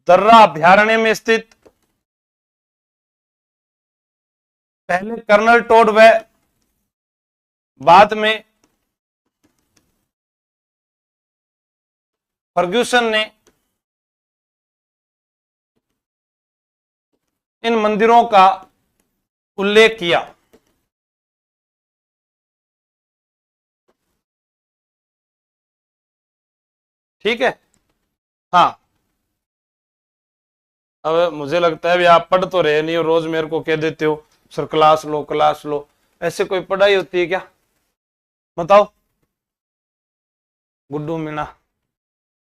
दर्रा अभ्यारण्य में स्थित। पहले कर्नल टोड व बाद में फर्ग्यूसन ने इन मंदिरों का उल्लेख किया। ठीक है। हाँ, अब मुझे लगता है भी आप पढ़ तो रहे नहीं हो, रोज मेरे को कह देते हो सर क्लास लो क्लास लो। ऐसे कोई पढ़ाई होती है क्या? बताओ गुड्डू मीणा।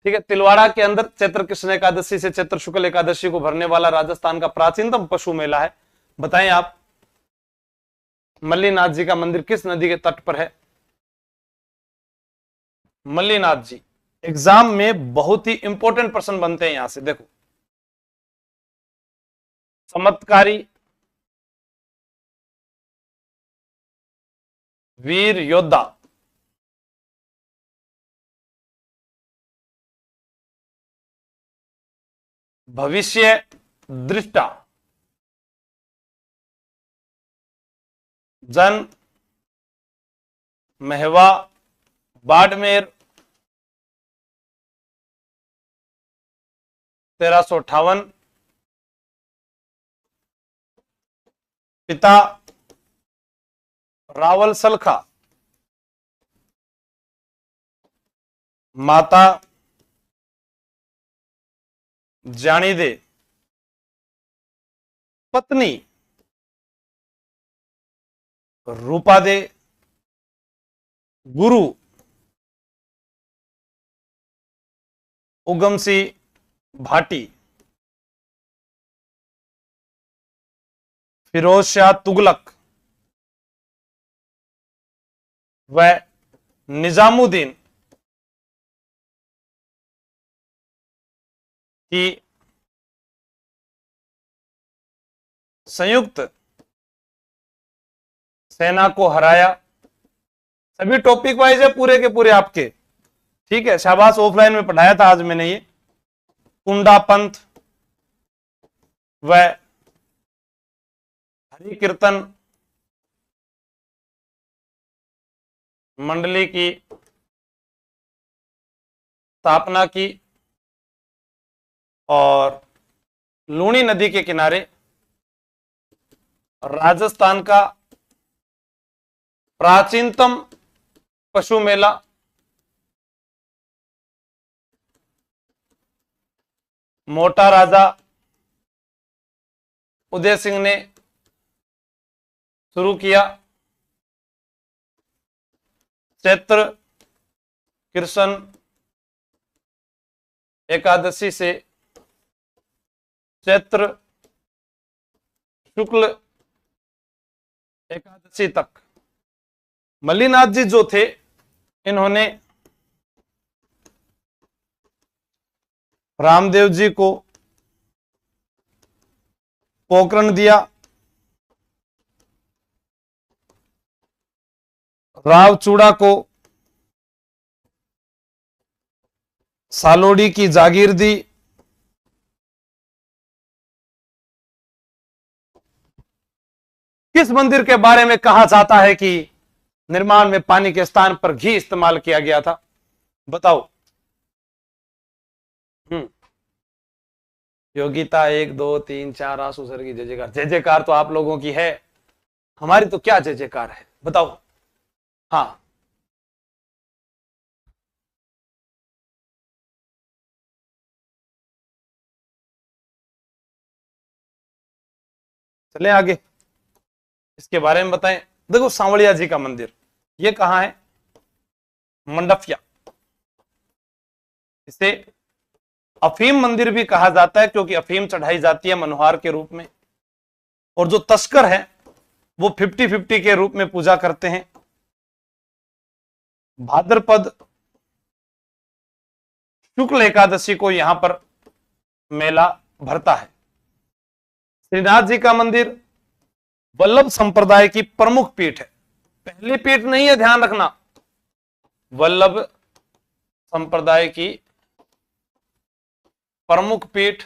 ठीक है। तिलवाड़ा के अंदर चैत्र कृष्ण एकादशी से चैत्र शुक्ल एकादशी को भरने वाला राजस्थान का प्राचीनतम पशु मेला है। बताएं आप, मल्लीनाथ जी का मंदिर किस नदी के तट पर है? मल्लीनाथ जी। एग्जाम में बहुत ही इंपॉर्टेंट प्रश्न बनते हैं यहां से, देखो। चमत्कारी वीर योद्धा, भविष्य दृष्टा, जन महवा बाड़मेर 1358, पिता रावल सलखा, माता जानी दे, पत्नी रूपा दे, गुरु उगम सिंह भाटी, फिरोज शाह तुगलक व निजामुद्दीन की संयुक्त सेना को हराया। सभी टॉपिक वाइज है पूरे के पूरे आपके। ठीक है, शाबाश। ऑफलाइन में पढ़ाया था आज मैंने ये। कुंडा पंथ व हरि कीर्तन मंडली की स्थापना की और लूणी नदी के किनारे राजस्थान का प्राचीनतम पशु मेला मोटा राजा उदय सिंह ने शुरू किया। चैत्र कृष्ण एकादशी से चैत्र शुक्ल एकादशी तक मल्लीनाथ जी जो थे, इन्होंने रामदेव जी को पोकरण दिया। रावचूड़ा को सालोड़ी की जागीर दी। किस मंदिर के बारे में कहा जाता है कि निर्माण में पानी के स्थान पर घी इस्तेमाल किया गया था? बताओ। योगिता 1 2 3 4 आंसू सर की जय जयकार। जय जयकार तो आप लोगों की है, हमारी तो क्या जय जयकार है, बताओ। हाँ, चले आगे, इसके बारे में बताएं। देखो, सांवलिया जी का मंदिर ये कहां है? मंडफिया। इसे अफीम मंदिर भी कहा जाता है क्योंकि अफीम चढ़ाई जाती है मनोहार के रूप में, और जो तस्कर है वो 50-50 के रूप में पूजा करते हैं। भाद्रपद शुक्ल एकादशी को यहां पर मेला भरता है। श्रीनाथ जी का मंदिर वल्लभ संप्रदाय की प्रमुख पीठ है, पहली पीठ नहीं है, ध्यान रखना, वल्लभ संप्रदाय की प्रमुख पीठ।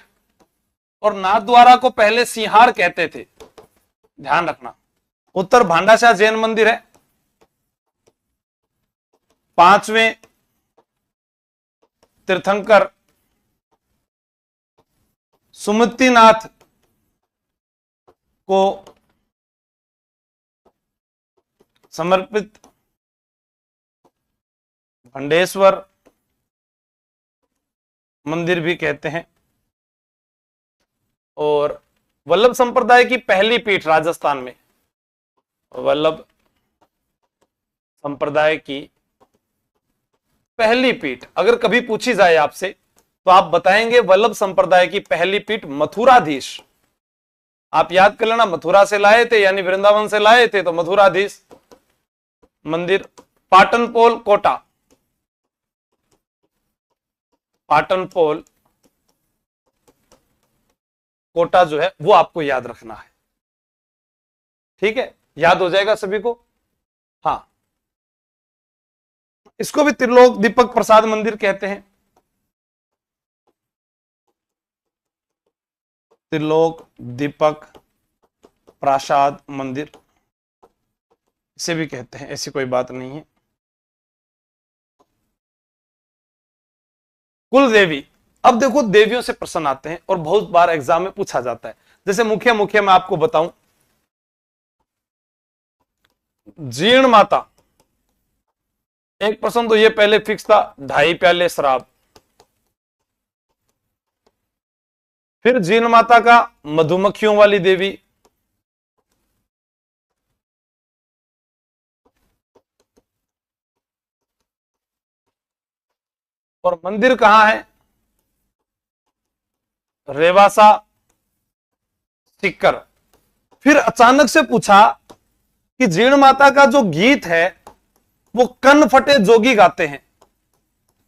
और नाथद्वारा को पहले सिंहार कहते थे, ध्यान रखना। उत्तर भांडाशाह जैन मंदिर है, 5वें तीर्थंकर सुमतिनाथ को समर्पित भंडेश्वर मंदिर भी कहते हैं। और वल्लभ संप्रदाय की पहली पीठ राजस्थान में, वल्लभ संप्रदाय की पहली पीठ अगर कभी पूछी जाए आपसे तो आप बताएंगे वल्लभ संप्रदाय की पहली पीठ मथुराधीश। आप याद कर लेना, मथुरा से लाए थे यानी वृंदावन से लाए थे, तो मथुराधीश मंदिर। पाटनपोल कोटा, पाटनपोल कोटा जो है वो आपको याद रखना है, ठीक है, याद हो जाएगा सभी को। हाँ, इसको भी त्रिलोक दीपक प्रसाद मंदिर कहते हैं, त्रिलोक दीपक प्रसाद मंदिर इसे भी कहते हैं, ऐसी कोई बात नहीं है। कुल देवी, अब देखो देवियों से प्रश्न आते हैं और बहुत बार एग्जाम में पूछा जाता है। जैसे मुख्य मुख्य मैं आपको बताऊं, जीर्ण माता, एक प्रश्न तो ये पहले फिक्स था, 2.5 प्याले शराब। फिर जीर्ण माता का मधुमक्खियों वाली देवी, और मंदिर कहां है? रेवासा सीकर। फिर अचानक से पूछा कि जीर्ण माता का जो गीत है वो कन फटे जोगी गाते हैं।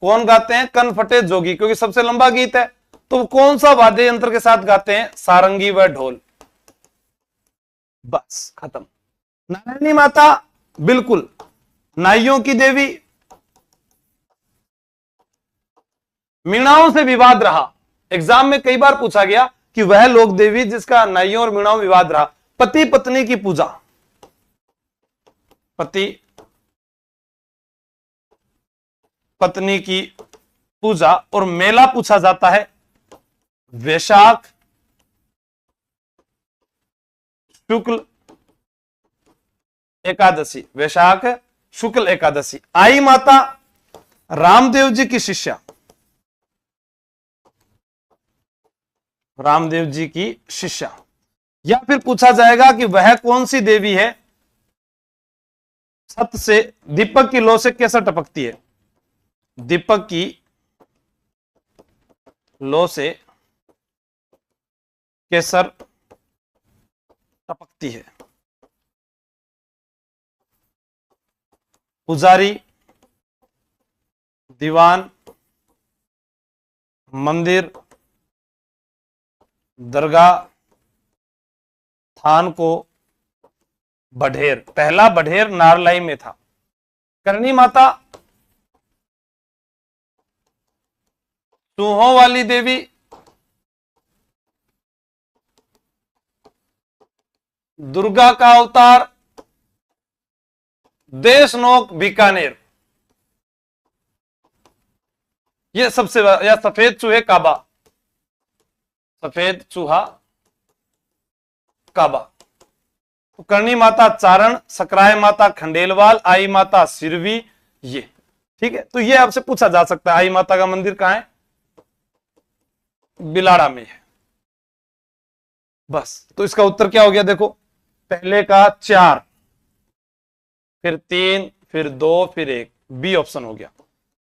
कौन गाते हैं? कन फटे जोगी, क्योंकि सबसे लंबा गीत है। तो वो कौन सा वाद्य यंत्र के साथ गाते हैं? सारंगी व ढोल। बस खत्म। नारायणी माता, बिल्कुल नाइयों की देवी। मीणाओं से विवाद रहा, एग्जाम में कई बार पूछा गया कि वह लोक देवी जिसका नाइयों और मीणाओं में विवाद रहा। पति पत्नी की पूजा, पति पत्नी की पूजा। और मेला पूछा जाता है वैशाख शुक्ल एकादशी, वैशाख शुक्ल एकादशी। आई माता रामदेव जी की शिष्या, रामदेव जी की शिष्या। या फिर पूछा जाएगा कि वह कौन सी देवी है सत से दीपक की लौ से कैसे टपकती है? दीपक की लौ से केसर टपकती है। पुजारी, दीवान, मंदिर, दरगाह, थान को बढेर। पहला बढेर नारलाई में था, करणी माता चूहों वाली देवी, दुर्गा का अवतार, देशनोक बीकानेर, ये सबसे, या सफेद चूहे काबा, सफेद चूहा काबा। तो करणी माता चारण, सकराय माता खंडेलवाल, आई माता सिरवी, ये ठीक है। तो ये आपसे पूछा जा सकता है आई माता का मंदिर कहां है, बिलाड़ा में है। बस, तो इसका उत्तर क्या हो गया, देखो पहले का 4, फिर 3, फिर 2, फिर 1, बी ऑप्शन हो गया।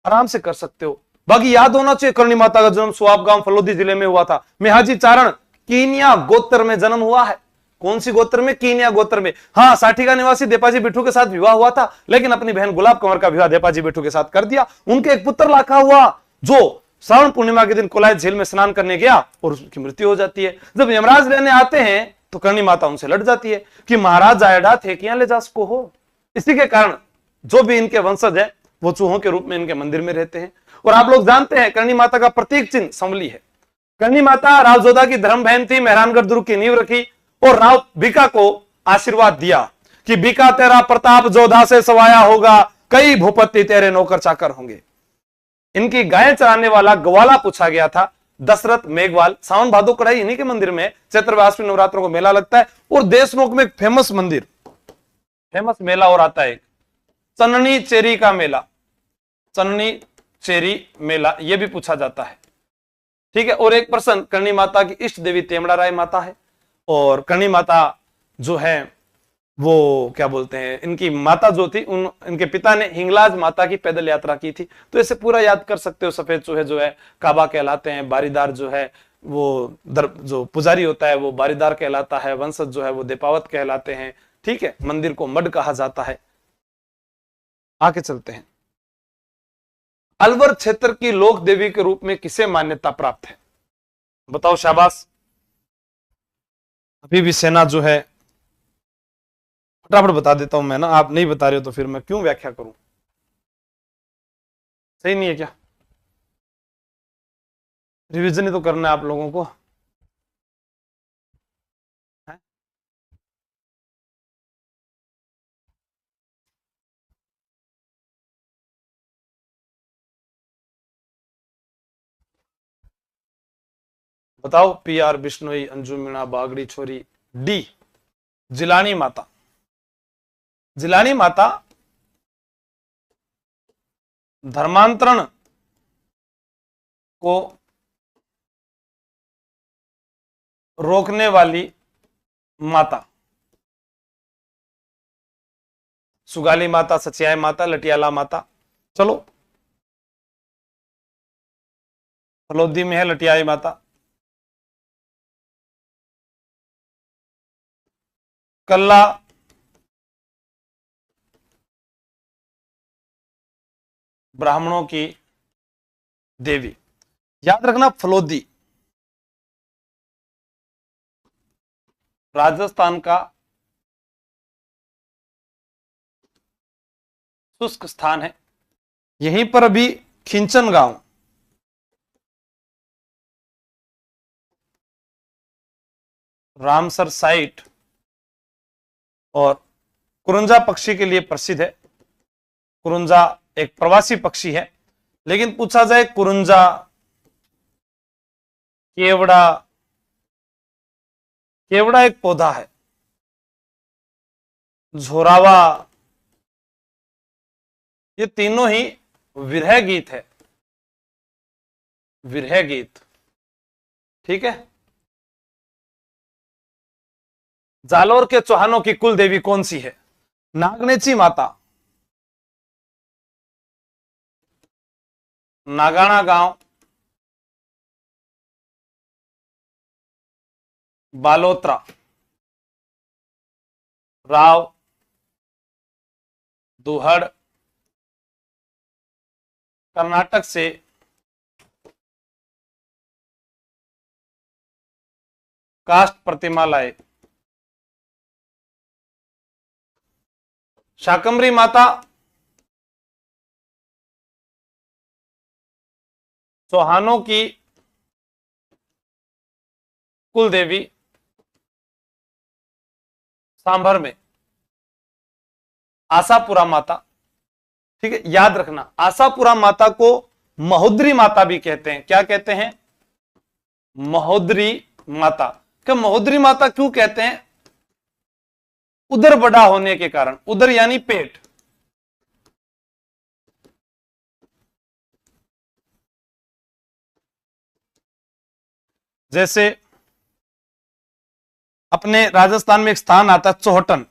आराम से कर सकते हो। बाकी याद होना चाहिए करणी माता का जन्म सुआब गांव फलोदी जिले में हुआ था। मेहाजी चारण कीनिया गोत्र में जन्म हुआ है। कौन सी गोत्र में, कीनिया गोत्र में। हाँ, साठी का निवासी देपाजी बिट्टू के साथ विवाह हुआ था, लेकिन अपनी बहन गुलाब कंवर का विवाह देपाजी बिट्टू के साथ कर दिया। उनके एक पुत्र लाखा हुआ, जो श्रावण पूर्णिमा के दिन कोलायत झील में स्नान करने गया और उसकी मृत्यु हो जाती है। जब यमराज लेने आते हैं तो करणी माता उनसे लड़ जाती है कि महाराज आयडा थे कि ले जा सको हो। इसी के कारण जो भी इनके वंशज है वो चूहों के रूप में इनके मंदिर में रहते हैं। और आप लोग जानते हैं करणी माता का प्रतीक चिन्ह संवली है। करणी माता राव जोधा की धर्म बहन थी, मेहरानगढ़ दुर्ग की नींव रखी और राव बीका को आशीर्वाद दिया कि बीका तेरा प्रताप जोधा से सवाया होगा, कई भूपति तेरे नौकर चाकर होंगे। इनकी गाय चराने वाला ग्वाला पूछा गया था, दशरथ मेघवाल। सावन भादो कढ़ाई इन्हीं के मंदिर में चैत्र व्यासवी नवरात्रों को मेला लगता है। और देशनोक में एक फेमस मंदिर, फेमस मेला और आता है, चननी चेरी का मेला, चननी चेरी मेला, यह भी पूछा जाता है। ठीक है। और एक प्रश्न, करणी माता की इष्ट देवी तेमड़ा राय माता है। और करणी माता जो है वो क्या बोलते हैं, इनकी माता जो थी इनके पिता ने हिंगलाज माता की पैदल यात्रा की थी। तो ऐसे पूरा याद कर सकते हो। सफेद चूहे जो है काबा कहलाते हैं, बारीदार जो है वो जो पुजारी होता है वो बारीदार कहलाता है, वंशज जो है वो देपावत कहलाते हैं। ठीक है। मंदिर को मड कहा जाता है। आगे चलते हैं। अलवर क्षेत्र की लोक देवी के रूप में किसे मान्यता प्राप्त है, बताओ शाबाश। अभी भी सेना जो है, फटाफट बता देता हूं मैं ना, आप नहीं बता रहे हो तो फिर मैं क्यों व्याख्या करूं। सही नहीं है क्या, रिवीजन ही तो करना है आप लोगों को है? बताओ। पी आर बिश्नोई, अंजू मीणा, बागड़ी छोरी, डी जिलानी माता। जिलानी माता धर्मांतरण को रोकने वाली माता। सुगाली माता, सचियाय माता, लटियाला माता। चलो, फलोदी में है लटियाई माता। कल्ला ब्राह्मणों की देवी। याद रखना, फलोदी राजस्थान का शुष्क स्थान है। यहीं पर अभी खिंचन गांव, रामसर साइट और कुरुंजा पक्षी के लिए प्रसिद्ध है। कुरुंजा एक प्रवासी पक्षी है, लेकिन पूछा जाए कुरुंजा, केवड़ा, केवड़ा एक पौधा है, झोरावा, ये तीनों ही विरह गीत है, विरह गीत। ठीक है। जालोर के चौहानों की कुल देवी कौन सी है, नागनेची माता, नागाना गांव, बालोत्रा, राव, दुहड़, कर्नाटक से कास्ट प्रतिमा लाए, शाकंभरी माता चौहानों की कुल देवी सांभर में आशापुरा माता। ठीक है, याद रखना आशापुरा माता को महोदरी माता भी कहते हैं। क्या कहते हैं? महोदरी माता। क्या महोदरी माता क्यों कहते हैं? उदर बड़ा होने के कारण। उदर यानी पेट। जैसे अपने राजस्थान में एक स्थान आता है चौहटन।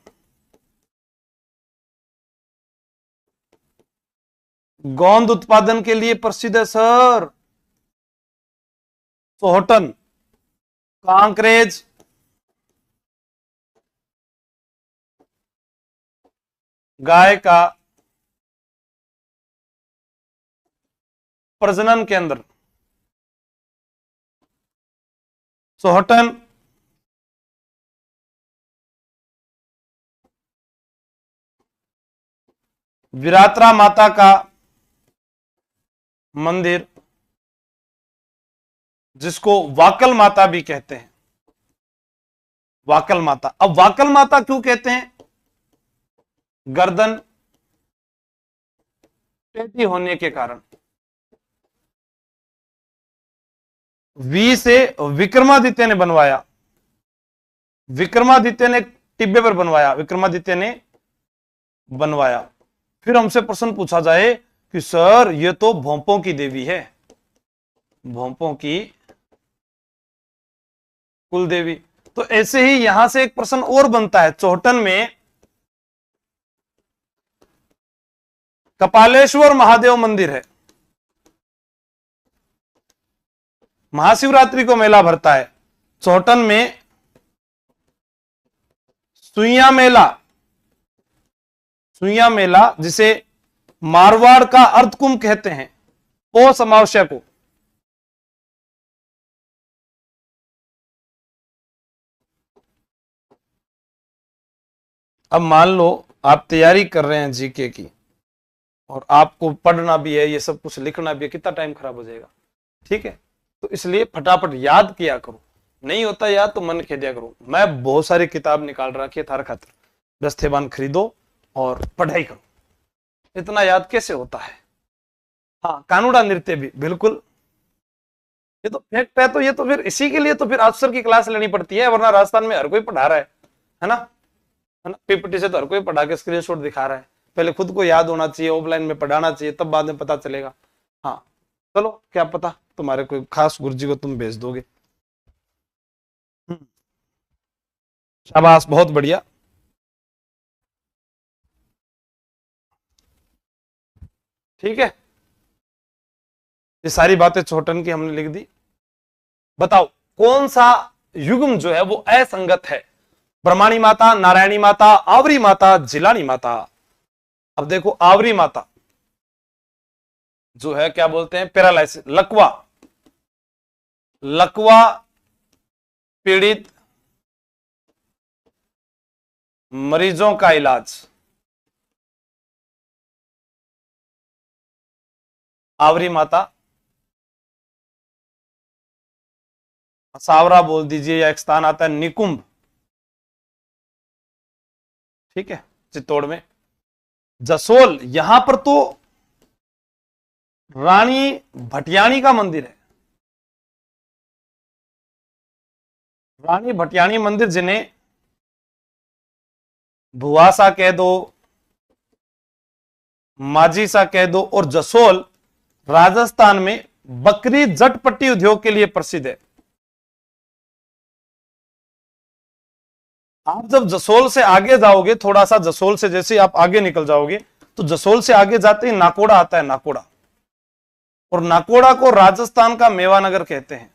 गोंद उत्पादन के लिए प्रसिद्ध है सर चौहटन। कांकरेज गाय का प्रजनन केंद्र। चौहटन विरात्रा माता का मंदिर, जिसको वाकल माता भी कहते हैं। वाकल माता। अब वाकल माता क्यों कहते हैं? गर्दन टेढ़ी होने के कारण। वी से विक्रमादित्य ने बनवाया। विक्रमादित्य ने टिब्बे पर बनवाया। विक्रमादित्य ने बनवाया। फिर हमसे प्रश्न पूछा जाए कि सर ये तो भोंपों की देवी है, भोंपों की कुल देवी। तो ऐसे ही यहां से एक प्रश्न और बनता है। चौहटन में कपालेश्वर महादेव मंदिर है। महाशिवरात्रि को मेला भरता है। चौहटन में सुइया मेला, सुइया मेला जिसे मारवाड़ का अर्धकुंभ कहते हैं, पौष अमावस्या को। अब मान लो आप तैयारी कर रहे हैं जीके की और आपको पढ़ना भी है, ये सब कुछ लिखना भी है, कितना टाइम खराब हो जाएगा। ठीक है, तो इसलिए फटाफट याद किया करो। नहीं होता याद तो मन खेदिया करो। मैं बहुत सारी किताब निकाल रखी है थार खातिर, दस्तेबान खरीदो और पढ़ाई करो। इतना याद कैसे होता है? हाँ, कानूड़ा नृत्य भी बिल्कुल, ये तो फैक्ट है। तो ये तो फिर इसी के लिए तो फिर अफसर की क्लास लेनी पड़ती है, वरना राजस्थान में हर कोई पढ़ा रहा है ना? है ना? पीपीटी से तो हर कोई पढ़ा के स्क्रीनशॉट दिखा रहा है। पहले खुद को याद होना चाहिए, ऑफलाइन में पढ़ाना चाहिए, तब बाद में पता चलेगा। हाँ चलो, क्या पता तुम्हारे कोई खास गुरुजी को तुम भेज दोगे। शाबाश, बहुत बढ़िया। ठीक है, ये सारी बातें चौहटन की हमने लिख दी। बताओ कौन सा युग्म जो है वो असंगत है? ब्रह्माणी माता, नारायणी माता, आवरी माता, जिलानी माता। अब देखो आवरी माता जो है क्या बोलते हैं, पैरालाइसिस, लकवा, लकवा पीड़ित मरीजों का इलाज, आवरी माता। सावरा बोल दीजिए, या एक स्थान आता है निकुंभ, ठीक है, चित्तौड़ में। जसोल, यहां पर तो रानी भटियाणी का मंदिर है। रानी भटियाणी मंदिर, जिन्हें भुआसा कह दो, माजीसा कह दो, और जसोल राजस्थान में बकरी जटपट्टी उद्योग के लिए प्रसिद्ध है। आप जब जसोल से आगे जाओगे, थोड़ा सा जसोल से जैसे आप आगे निकल जाओगे, तो जसोल से आगे जाते ही नाकोड़ा आता है, नाकोड़ा। और नाकोड़ा को राजस्थान का मेवानगर कहते हैं।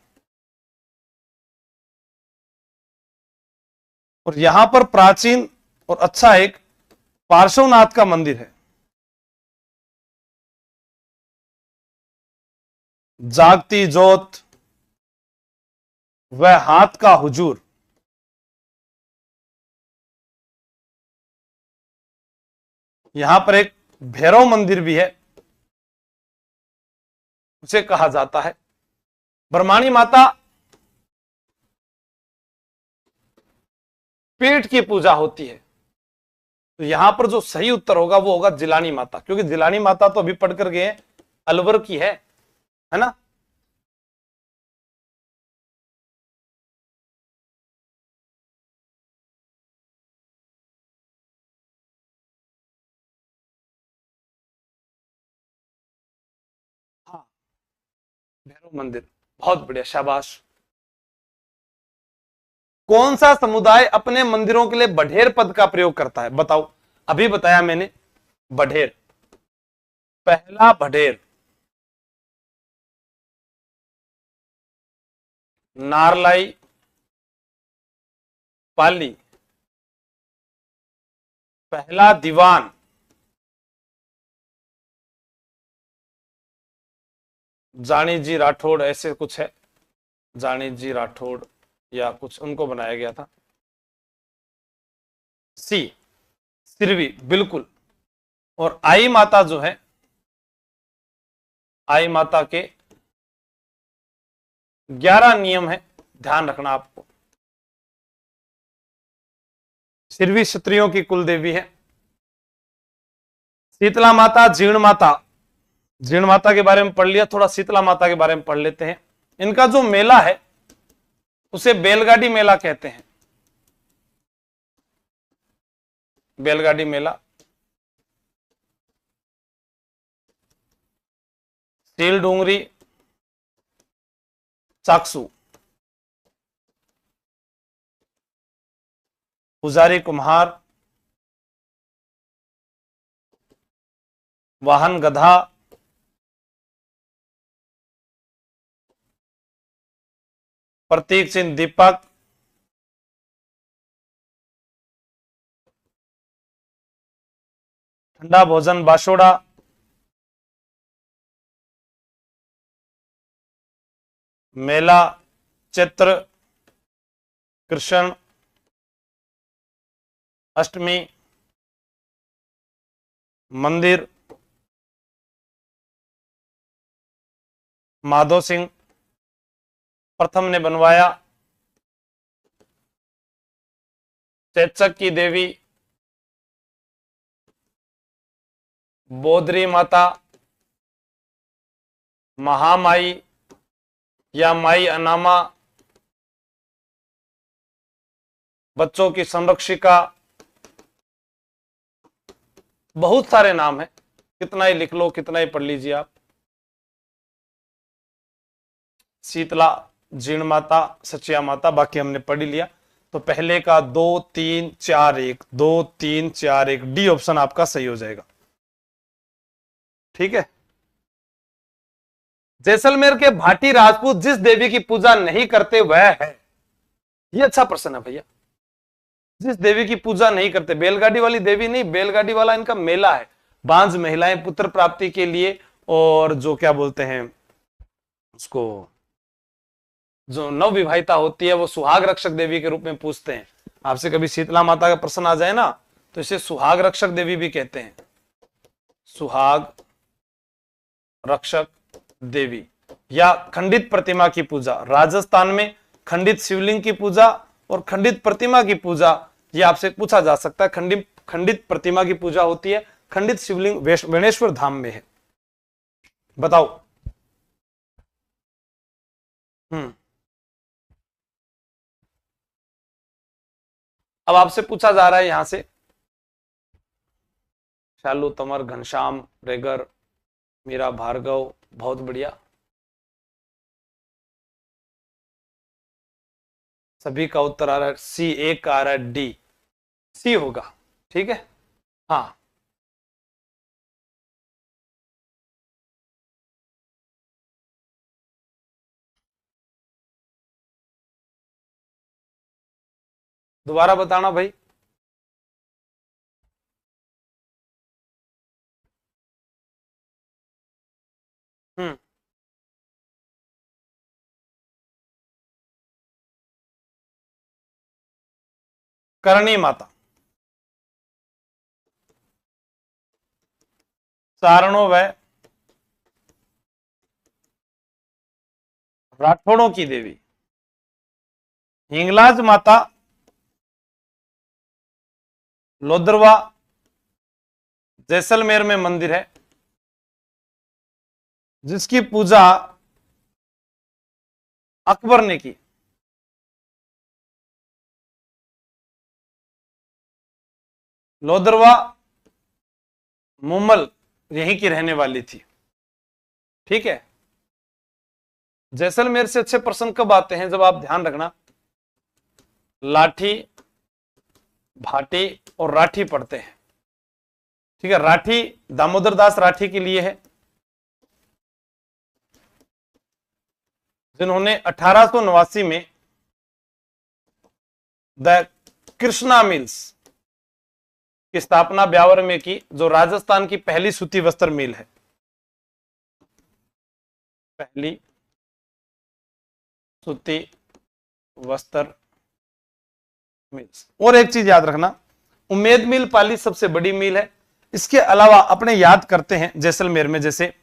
और यहां पर प्राचीन और अच्छा एक पार्श्वनाथ का मंदिर है। जागती जोत वह हाथ का हुजूर। यहां पर एक भैरव मंदिर भी है। उसे कहा जाता है। ब्रह्माणी माता पेट की पूजा होती है। तो यहां पर जो सही उत्तर होगा वो होगा जिलानी माता, क्योंकि जिलानी माता तो अभी पढ़कर गए हैं, अलवर की है ना। हाँ, भैरव मंदिर, बहुत बढ़िया, शाबाश। कौन सा समुदाय अपने मंदिरों के लिए बढेर पद का प्रयोग करता है, बताओ। अभी बताया मैंने बढेर, पहला बढेर, नारलाई, पाली, पहला दीवान, जानी जी राठौड़, ऐसे कुछ है, जानी जी राठौड़ या कुछ उनको बनाया गया था। सी, सिरवी, बिल्कुल। और आई माता जो है, आई माता के 11 नियम है, ध्यान रखना आपको। सिरवी क्षत्रियों की कुल देवी है। शीतला माता, जीर्ण माता, जीर्ण माता के बारे में पढ़ लिया, थोड़ा शीतला माता के बारे में पढ़ लेते हैं। इनका जो मेला है उसे बैलगाड़ी मेला कहते हैं, बैलगाड़ी मेला। सील डूंगरी, चाकसू, पुजारी कुम्हार, वाहन गधा, प्रतीक चिन्ह दीपक, ठंडा भोजन बाशोड़ा, मेला चित्र, कृष्ण अष्टमी, मंदिर माधो सिंह प्रथम ने बनवाया, चेचक की देवी, बोधरी माता, महामाई या माई अनामा, बच्चों की संरक्षिका, बहुत सारे नाम है, कितना ही लिख लो, कितना ही पढ़ लीजिए आप। शीतला, जीर्ण माता, सचिया माता, बाकी हमने पढ़ ही लिया। तो पहले का 2 3 4 1, 2 3 4 1, डी ऑप्शन आपका सही हो जाएगा। ठीक है। जैसलमेर के भाटी राजपूत जिस देवी की पूजा नहीं करते वह है, ये अच्छा प्रश्न है भैया। जिस देवी की पूजा नहीं करते, बैलगाड़ी वाली देवी नहीं, बैलगाड़ी वाला इनका मेला है। बांझ महिलाएं पुत्र प्राप्ति के लिए, और जो क्या बोलते हैं उसको, जो नवविवाहिता होती है वो सुहाग रक्षक देवी के रूप में पूजते हैं। आपसे कभी शीतला माता का प्रश्न आ जाए ना, तो इसे सुहाग रक्षक देवी भी कहते हैं, सुहाग रक्षक देवी। या खंडित प्रतिमा की पूजा, राजस्थान में खंडित शिवलिंग की पूजा और खंडित प्रतिमा की पूजा, ये आपसे पूछा जा सकता है। खंडित प्रतिमा की पूजा होती है, खंडित शिवलिंग वेणेश्वर धाम में है। बताओ। अब आपसे पूछा जा रहा है यहां से, शालू तमर, घनश्याम, रेगर, मीरा भार्गव, बहुत बढ़िया, सभी का उत्तर आ रहा है सी, एक का आ रहा है डी, सी होगा। ठीक है। हाँ, दोबारा बताना भाई। हम्म, करणी माता, चारणों व राठौड़ों की देवी। हिंगलाज माता लोदरवा जैसलमेर में मंदिर है जिसकी पूजा अकबर ने की। लोदरवा मुमल यहीं की रहने वाली थी। ठीक है। जैसलमेर से अच्छे प्रश्न कब आते हैं? जब आप ध्यान रखना लाठी, भाटी और राठी पढ़ते हैं। ठीक है। राठी दामोदर दास राठी के लिए है जिन्होंने 1889 में द कृष्णा मिल्स की स्थापना ब्यावर में की, जो राजस्थान की पहली सूती वस्त्र मिल है। पहली सूती वस्त्र मिल्स। और एक चीज याद रखना, उम्मेद मिल पाली सबसे बड़ी मिल है। इसके अलावा अपने याद करते हैं जैसलमेर में जैसे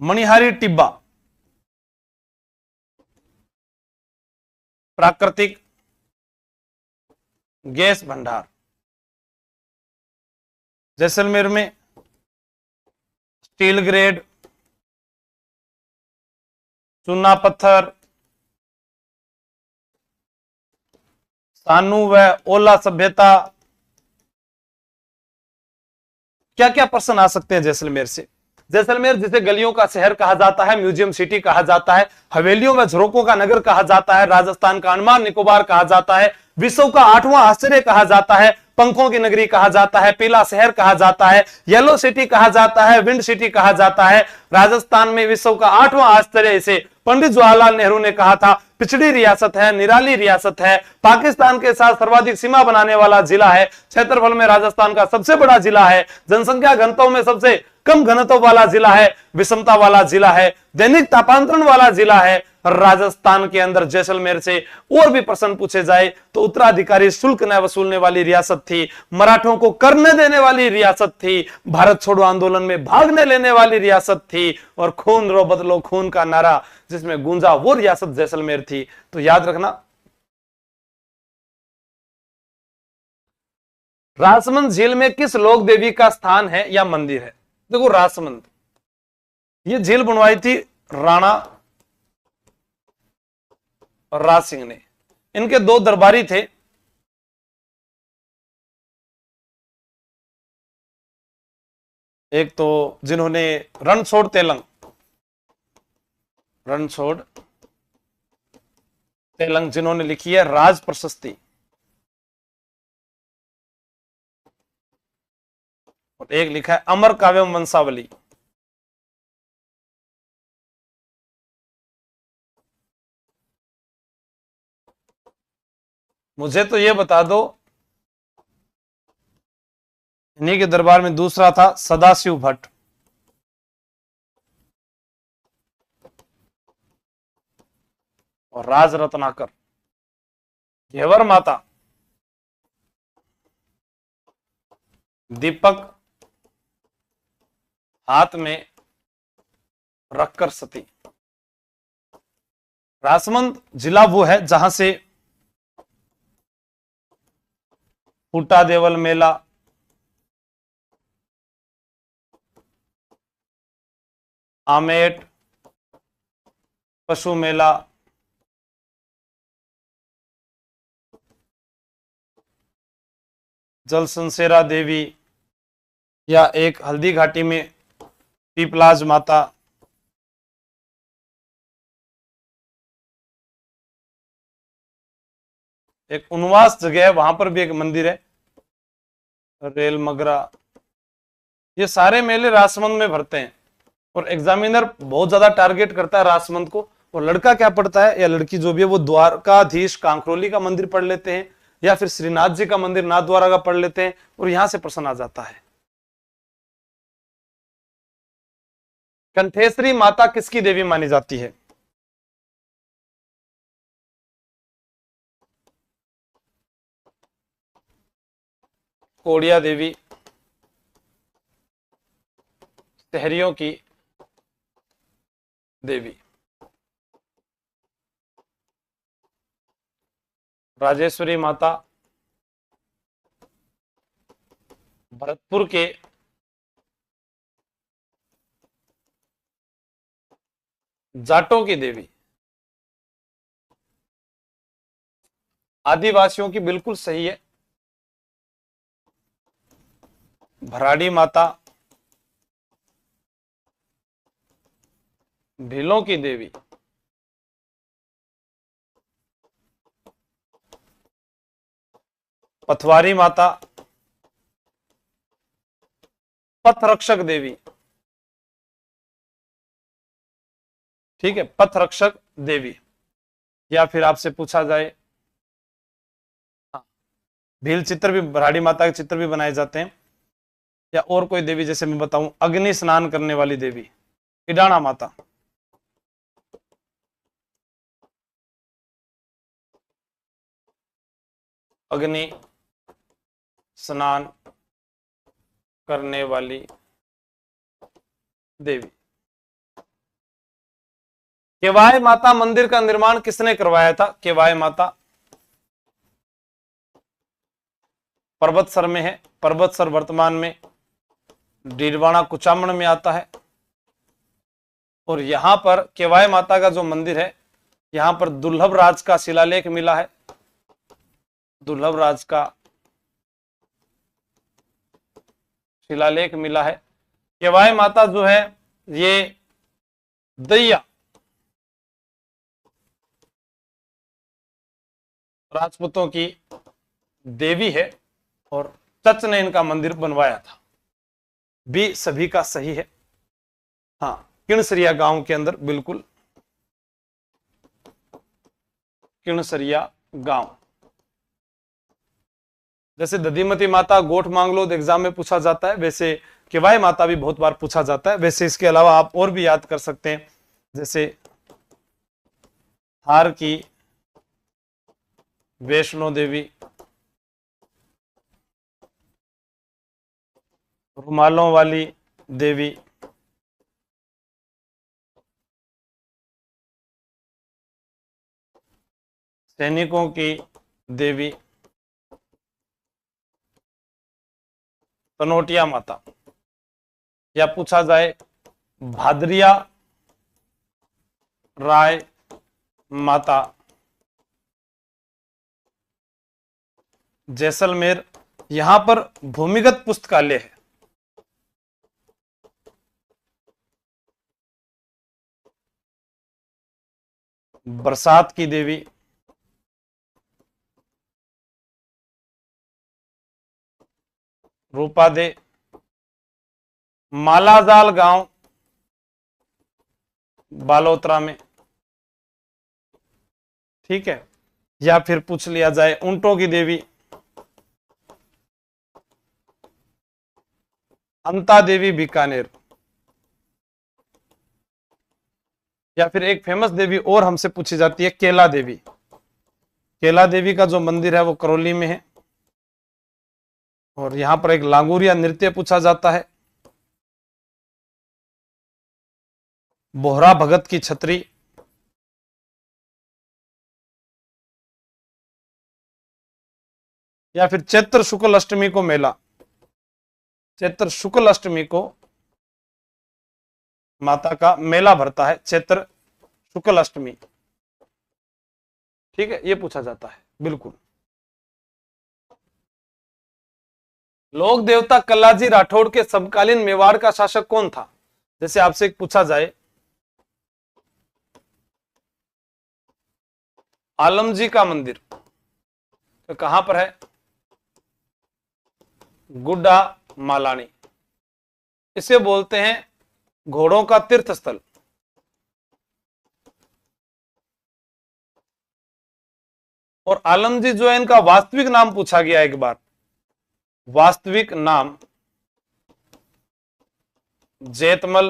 मणिहारी टिब्बा प्राकृतिक गैस भंडार, जैसलमेर में स्टील ग्रेड, चूना पत्थर, सानू व ओला सभ्यता। क्या क्या प्रश्न आ सकते हैं जैसलमेर से? जैसलमेर जिसे गलियों का शहर कहा जाता है, म्यूजियम सिटी कहा जाता है, हवेलियों व झरोकों का नगर कहा जाता है, राजस्थान का अंडमान निकोबार कहा जाता है, विश्व का 8वां आश्चर्य कहा जाता है, पंखों की नगरी कहा जाता है, पीला शहर कहा जाता है, येलो सिटी कहा जाता है, विंड सिटी कहा जाता है। राजस्थान में विश्व का 8वां आश्चर्य इसे पंडित जवाहरलाल नेहरू ने कहा था। पिछड़ी रियासत है, निराली रियासत है, पाकिस्तान के साथ सर्वाधिक सीमा बनाने वाला जिला है, क्षेत्रफल में राजस्थान का सबसे बड़ा जिला है, जनसंख्या घनत्व में सबसे कम घनत्व वाला जिला है, विषमता वाला जिला है, दैनिक तापांतरण वाला जिला है। राजस्थान के अंदर जैसलमेर से और भी प्रश्न पूछे जाए तो उत्तराधिकारी शुल्क न वसूलने वाली रियासत थी, मराठों को करने देने वाली रियासत थी, भारत छोड़ो आंदोलन में भागने लेने वाली रियासत थी, और खून रो बदलो खून का नारा जिसमें गूंजा वो रियासत जैसलमेर थी। तो याद रखना, राजमंद झील में किस लोक देवी का स्थान है या मंदिर है? देखो राजमंद, ये झील बनवाई थी राणा राज सिंह ने। इनके दो दरबारी थे, एक तो जिन्होंने रणछोड़ तेलंग जिन्होंने लिखी है राज प्रशस्ति, और एक लिखा है अमर काव्यम वंशावली। मुझे तो ये बता दो, इन्हीं के दरबार में दूसरा था सदाशिव भट्ट, और राज रत्नाकर, घेवर माता, दीपक हाथ में रखकर सती। राजमंद जिला वो है जहां से फूटा देवल मेला, आमेट पशु मेला, जल संसेरा देवी, या एक हल्दी घाटी में पीपलाज माता, एक उनवास जगह है वहां पर भी एक मंदिर है, रेल मगरा। ये सारे मेले राजसमंद में भरते हैं, और एग्जामिनर बहुत ज्यादा टारगेट करता है राजसमंद को। और लड़का क्या पढ़ता है या लड़की जो भी है, वो द्वारकाधीश कांकरोली का मंदिर पढ़ लेते हैं, या फिर श्रीनाथ जी का मंदिर नाथद्वारा का पढ़ लेते हैं, और यहां से प्रश्न आ जाता है। कंठेश्वरी माता किसकी देवी मानी जाती है? कोड़िया देवी, शहरियों की देवी, राजेश्वरी माता भरतपुर के जाटों की देवी, आदिवासियों की बिल्कुल सही है। भराड़ी माता भीलों की देवी, पथवारी माता पथरक्षक देवी, ठीक है, पथरक्षक देवी। या फिर आपसे पूछा जाए, हाँ, भील चित्र भी, भराड़ी माता के चित्र भी बनाए जाते हैं। या और कोई देवी, जैसे मैं बताऊं, अग्नि स्नान करने वाली देवी, इडाणा माता, अग्नि स्नान करने वाली देवी। केवाय माता मंदिर का निर्माण किसने करवाया था? केवाय माता पर्वतसर में है। पर्वतसर वर्तमान में डीडवाना कुचामन में आता है। और यहां पर केवाय माता का जो मंदिर है, यहां पर दुर्लभ राज का शिलालेख मिला है। दुर्लभ राज का शिलालेख मिला है। केवाय माता जो है ये दैया राजपूतों की देवी है और चच ने इनका मंदिर बनवाया था। भी सभी का सही है। हाँ, किणसरिया गांव के अंदर, बिल्कुल किणसरिया गांव। जैसे दधिमती माता गोठ मांगलो एग्जाम में पूछा जाता है, वैसे केवाय माता भी बहुत बार पूछा जाता है। वैसे इसके अलावा आप और भी याद कर सकते हैं, जैसे हार की वैष्णो देवी, रुमालों वाली देवी, सैनिकों की देवी, तनोटिया माता। या पूछा जाए भादरिया राय माता, जैसलमेर, यहां पर भूमिगत पुस्तकालय है। बरसात की देवी, रूपा दे, मालाजाल गांव बालोतरा में, ठीक है। या फिर पूछ लिया जाए ऊंटों की देवी, अंता देवी बीकानेर। या फिर एक फेमस देवी और हमसे पूछी जाती है, केला देवी। केला देवी का जो मंदिर है वो करौली में है। और यहां पर एक लांगुरिया नृत्य पूछा जाता है। बोहरा भगत की छतरी, या फिर चैत्र शुक्ल अष्टमी को मेला। चैत्र शुक्ल अष्टमी को माता का मेला भरता है, चैत्र शुक्ल अष्टमी, ठीक है, ये पूछा जाता है। बिल्कुल। लोक देवता कल्लाजी राठौड़ के समकालीन मेवाड़ का शासक कौन था? जैसे आपसे एक पूछा जाए, आलमजी का मंदिर तो कहां पर है? गुड्डा मालानी। इसे बोलते हैं घोड़ों का तीर्थ स्थल। और आलमजी जो है, इनका वास्तविक नाम पूछा गया एक बार। वास्तविक नाम जेतमल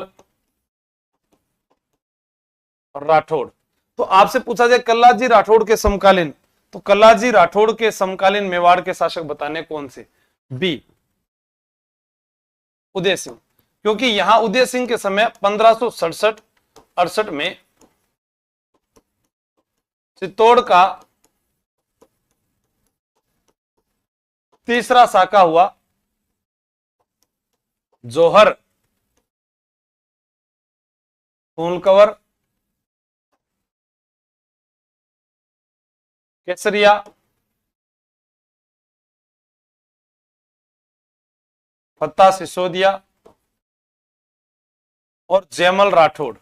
राठौड़। तो आपसे पूछा जाए कल्लाजी राठौड़ के समकालीन, तो कल्लाजी राठौड़ के समकालीन मेवाड़ के शासक बताने कौन से? बी, उदय सिंह। क्योंकि यहां उदय सिंह के समय 1567 68 में चित्तौड़ का तीसरा साका हुआ जोहर, फूलकवर, केसरिया, फत्ता सिसोदिया और जयमल राठौड़।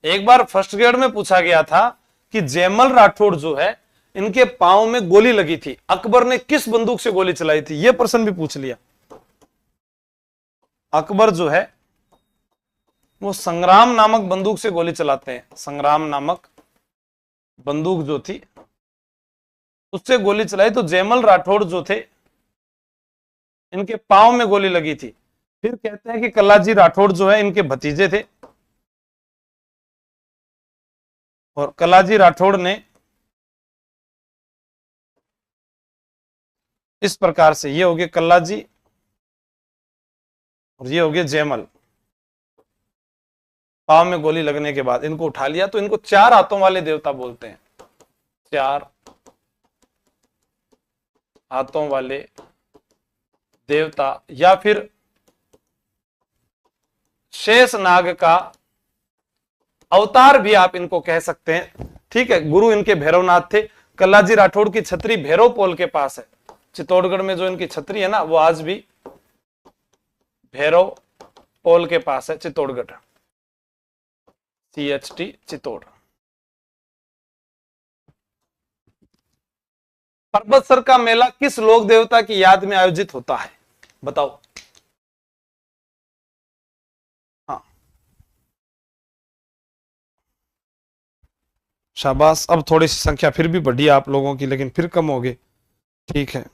एक बार फर्स्ट ग्रेड में पूछा गया था कि जयमल राठौड़ जो है इनके पांव में गोली लगी थी, अकबर ने किस बंदूक से गोली चलाई थी, यह प्रश्न भी पूछ लिया। अकबर जो है वो संग्राम नामक बंदूक से गोली चलाते हैं, संग्राम नामक बंदूक जो थी उससे गोली चलाई। तो जयमल राठौड़ जो थे इनके पांव में गोली लगी थी। फिर कहते हैं कि कल्लाजी राठौड़ जो है इनके भतीजे थे और कल्लाजी राठौड़ ने इस प्रकार से, ये हो गए कल्लाजी और ये हो गए जयमल, पांव में गोली लगने के बाद इनको उठा लिया। तो इनको चार हाथों वाले देवता बोलते हैं, चार हाथों वाले देवता, या फिर शेष नाग का अवतार भी आप इनको कह सकते हैं। ठीक है, गुरु इनके भैरवनाथ थे। कल्लाजी राठौड़ की छतरी भैरव पोल के पास है, चित्तौड़गढ़ में जो इनकी छतरी है ना वो आज भी भैरव पोल के पास है, चित्तौड़गढ़, CHT चित्तौड़। पर्वतसर का मेला किस लोक देवता की याद में आयोजित होता है, बताओ। हाँ, शाबाश। अब थोड़ी सी संख्या फिर भी बढ़ी आप लोगों की, लेकिन फिर कम हो गई। ठीक है,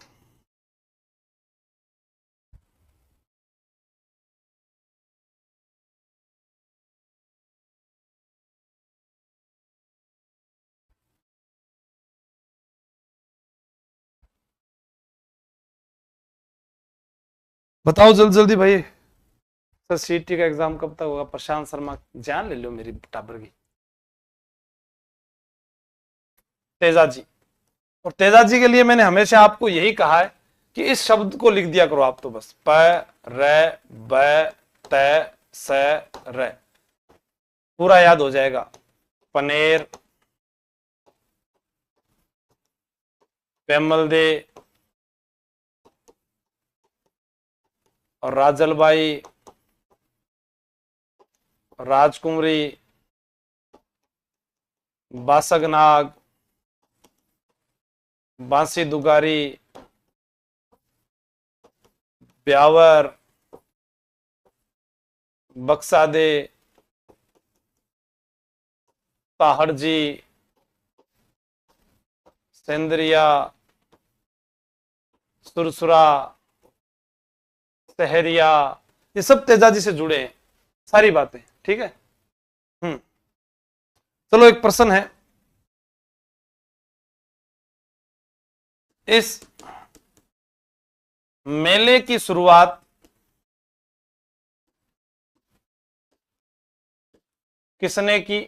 बताओ जल्दी जल्दी भाई। सर CT का एग्जाम कब तक होगा? प्रशांत शर्मा, जान ले लो मेरी टाबर की। तेजा जी, और तेजा जी के लिए मैंने हमेशा आपको यही कहा है कि इस शब्द को लिख दिया करो आप, तो बस प र ब त स र, पूरा याद हो जाएगा। पनेर, पेमल दे और राजलबाई, राजकुमरी, बासगनाग, बांसी दुगारी, ब्यावर, बक्सादे, ताहड़जी, सेंद्रिया, सुरसुरा, सहरिया, ये सब तेजाजी से जुड़े हैं सारी बातें। ठीक है, चलो एक प्रश्न है, इस मेले की शुरुआत किसने की?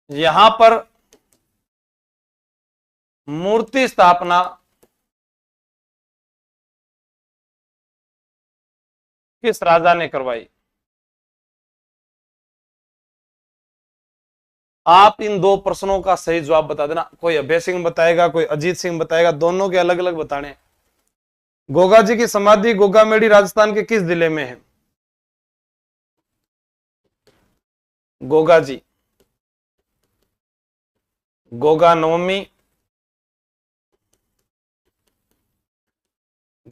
यहां पर मूर्ति स्थापना किस राजा ने करवाई? आप इन दो प्रश्नों का सही जवाब बता देना। कोई अभय सिंह बताएगा, कोई अजीत सिंह बताएगा, दोनों के अलग अलग बताने। गोगा जी की समाधि गोगामेड़ी राजस्थान के किस जिले में है? गोगा जी, गोगा नवमी,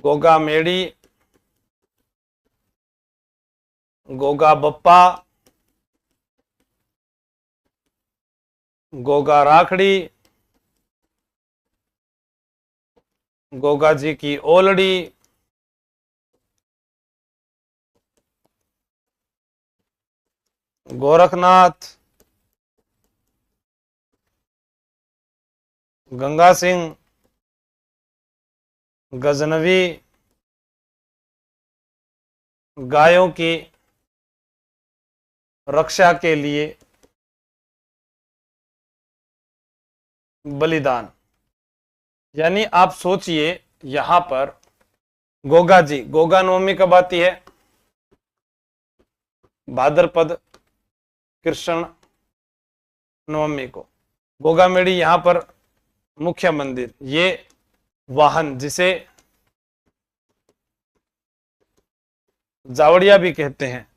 गोगा मेड़ी, गोगा बप्पा, गोगा राखड़ी, गोगा जी की ओलड़ी, गोरखनाथ, गंगा सिंह, गजनवी, गायों की रक्षा के लिए बलिदान। यानी आप सोचिए यहां पर गोगा जी, गोगा नवमी कब आती है? भाद्रपद कृष्ण नवमी को। गोगामेड़ी यहां पर मुख्य मंदिर, ये वाहन जिसे जावड़िया भी कहते हैं।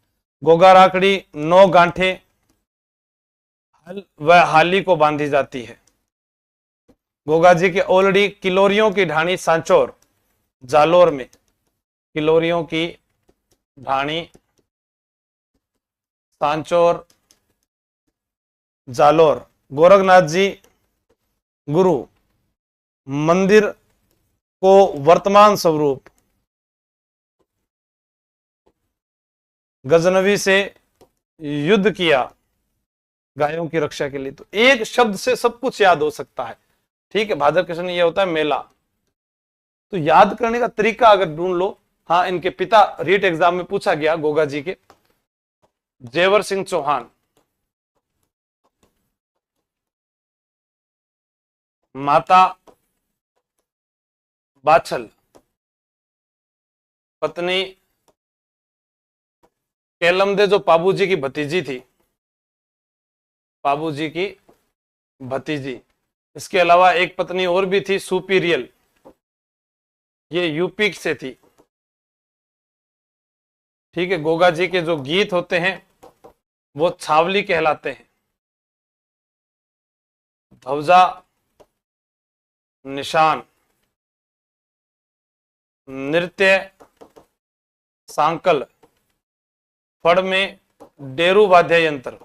गोगा राखड़ी 9 गांठे हल व हाली को बांधी जाती है। गोगा जी के ऑलरेडी किलोरियों की ढाणी सांचौर जालोर में, किलोरियों की ढाणी सांचौर जालोर। गोरखनाथ जी गुरु मंदिर को वर्तमान स्वरूप गजनवी से युद्ध किया गायों की रक्षा के लिए। तो एक शब्द से सब कुछ याद हो सकता है, ठीक है। भाद्र कृष्ण ये होता है मेला। तो याद करने का तरीका अगर ढूंढ लो, हाँ, इनके पिता रीट एग्जाम में पूछा गया गोगा जी के, जेवर सिंह चौहान, माता बाछल, पत्नी केलमदे जो पाबूजी की भतीजी थी, पाबूजी की भतीजी। इसके अलावा एक पत्नी और भी थी सुपीरियल, ये यूपी से थी, ठीक है। गोगा जी के जो गीत होते हैं वो छावली कहलाते हैं। ध्वजा, निशान, नृत्य, सांकल, फड़ में डेरू वाद्य यंत्र।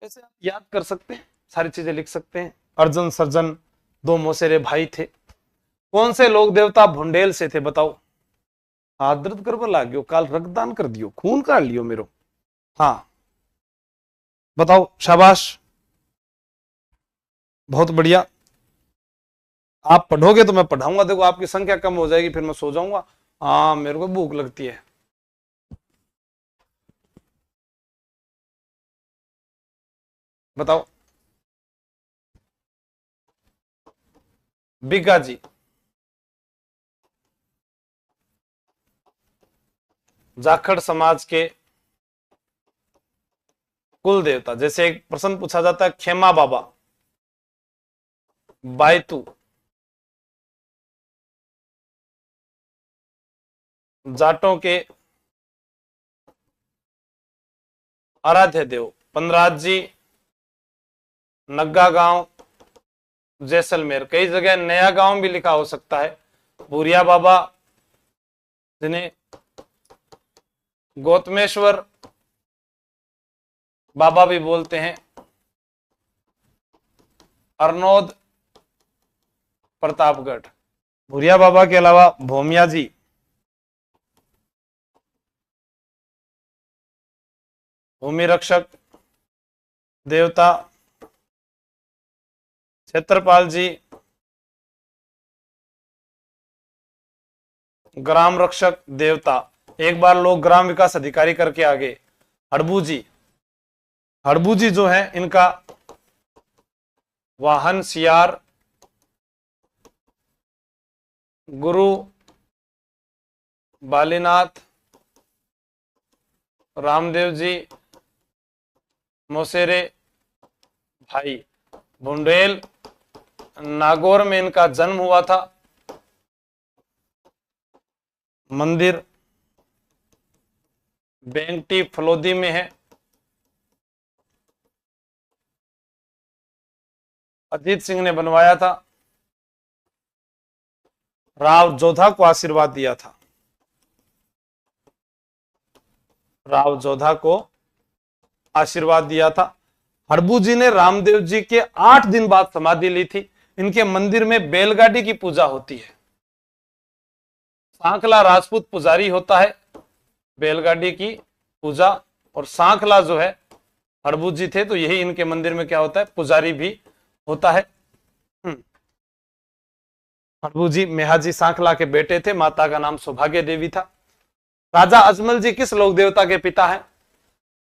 ऐसे आप याद कर सकते हैं, सारी चीजें लिख सकते हैं। अर्जुन सर्जन 2 मौसेरे भाई थे। कौन से लोक देवता भुंडेल से थे बताओ? हाथ दर्द करवा लाग गयो, काल रक्तदान कर दियो, खून काट लियो मेरो। हाँ बताओ, शाबाश, बहुत बढ़िया। आप पढ़ोगे तो मैं पढ़ाऊंगा। देखो आपकी संख्या कम हो जाएगी, फिर मैं सो जाऊंगा। हाँ मेरे को भूख लगती है। बताओ, बिगा जी, जाखड़ समाज के कुल देवता। जैसे एक प्रश्न पूछा जाता है, खेमा बाबा, बायतू, जाटों के आराध्य देव, पनराज जी, नग्गा गांव, जैसलमेर। कई जगह नया गांव भी लिखा हो सकता है। भूरिया बाबा, जिन्हें गौतमेश्वर बाबा भी बोलते हैं, अरनोद, प्रतापगढ़। भूरिया बाबा के अलावा भोमिया जी, भूमि रक्षक देवता, क्षेत्रपाल जी, ग्राम रक्षक देवता। एक बार लोग ग्राम विकास अधिकारी करके आ गए। हड़बू जी, हड़बू जी जो है इनका वाहन सियार, गुरु बालीनाथ, रामदेव जी, मौसेरे भाई। बुंडेल नागौर में इनका जन्म हुआ था। मंदिर बेंगटी फलोदी में है। अजीत सिंह ने बनवाया था। राव जोधा को आशीर्वाद दिया था। राव जोधा को आशीर्वाद दिया था। हड़बू जी ने रामदेव जी के 8 दिन बाद समाधि ली थी। इनके मंदिर में बैलगाड़ी की पूजा होती है। सांखला राजपूत पुजारी होता है बैलगाड़ी की पूजा, और सांखला जो है हड़बू जी थे, तो यही इनके मंदिर में क्या होता है, पुजारी भी होता है। हड़बू जी मेहाजी सांखला के बेटे थे। माता का नाम सौभाग्य देवी था। राजा अजमल जी किस लोक देवता के पिता है?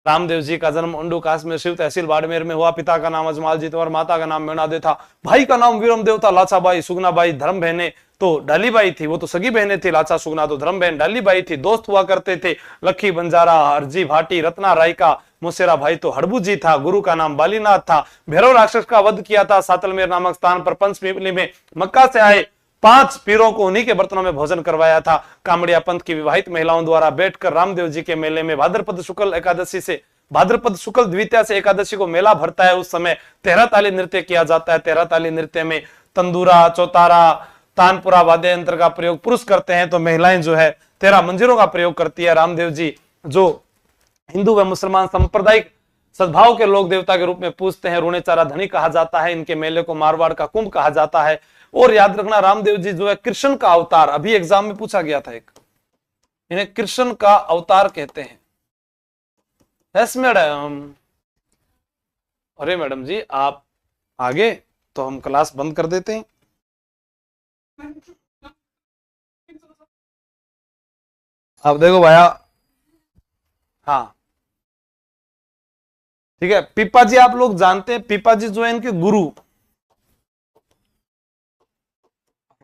रामदेव जी का जन्म उंडुकास में शिव तहसील बाड़मेर में हुआ। पिता का नाम अजमाल जी और माता का नाम मेणादे था। भाई का नाम वीरम देवता लाचाबाई सुगनाबाई। धर्म बहने तो डालीबाई थी, वो तो सगी बहनें थी। लाचा सुगना तो धर्म बहन डालीबाई थी। दोस्त हुआ करते थे लखी बंजारा, हरजी भाटी, रत्ना राय का। मुसेरा भाई तो हड़बू जी था। गुरु का नाम बालीनाथ था। भैरव राक्षस का वध किया था सातलमेर नामक स्थान पर। पंचपिपली में मक्का से आए 5 पीरों को उन्हीं के बर्तनों में भोजन करवाया था। कामड़िया पंथ की विवाहित महिलाओं द्वारा बैठकर रामदेव जी के मेले में भाद्रपद शुक्ल एकादशी से भाद्रपद शुक्ल द्वितीया से एकादशी को मेला भरता है। उस समय 13 ताली नृत्य किया जाता है। 13 ताली नृत्य में तंदूरा, चौतारा, तानपुरा वाद्य यंत्र का प्रयोग पुरुष करते हैं तो महिलाएं जो है 13 मंजीरों का प्रयोग करती है। रामदेव जी जो हिंदू व मुसलमान सांप्रदायिक सद्भाव के लोक देवता के रूप में पूजते हैं। रूणेचारा धनी कहा जाता है। इनके मेले को मारवाड़ का कुंभ कहा जाता है। और याद रखना रामदेव जी जो है कृष्ण का अवतार, अभी एग्जाम में पूछा गया था एक, इन्हें कृष्ण का अवतार कहते हैं। Yes madam. अरे मैडम जी आप आगे तो हम क्लास बंद कर देते हैं। अब देखो भैया, हाँ ठीक है। पीपा जी आप लोग जानते हैं, पीपा जी जो है इनके गुरु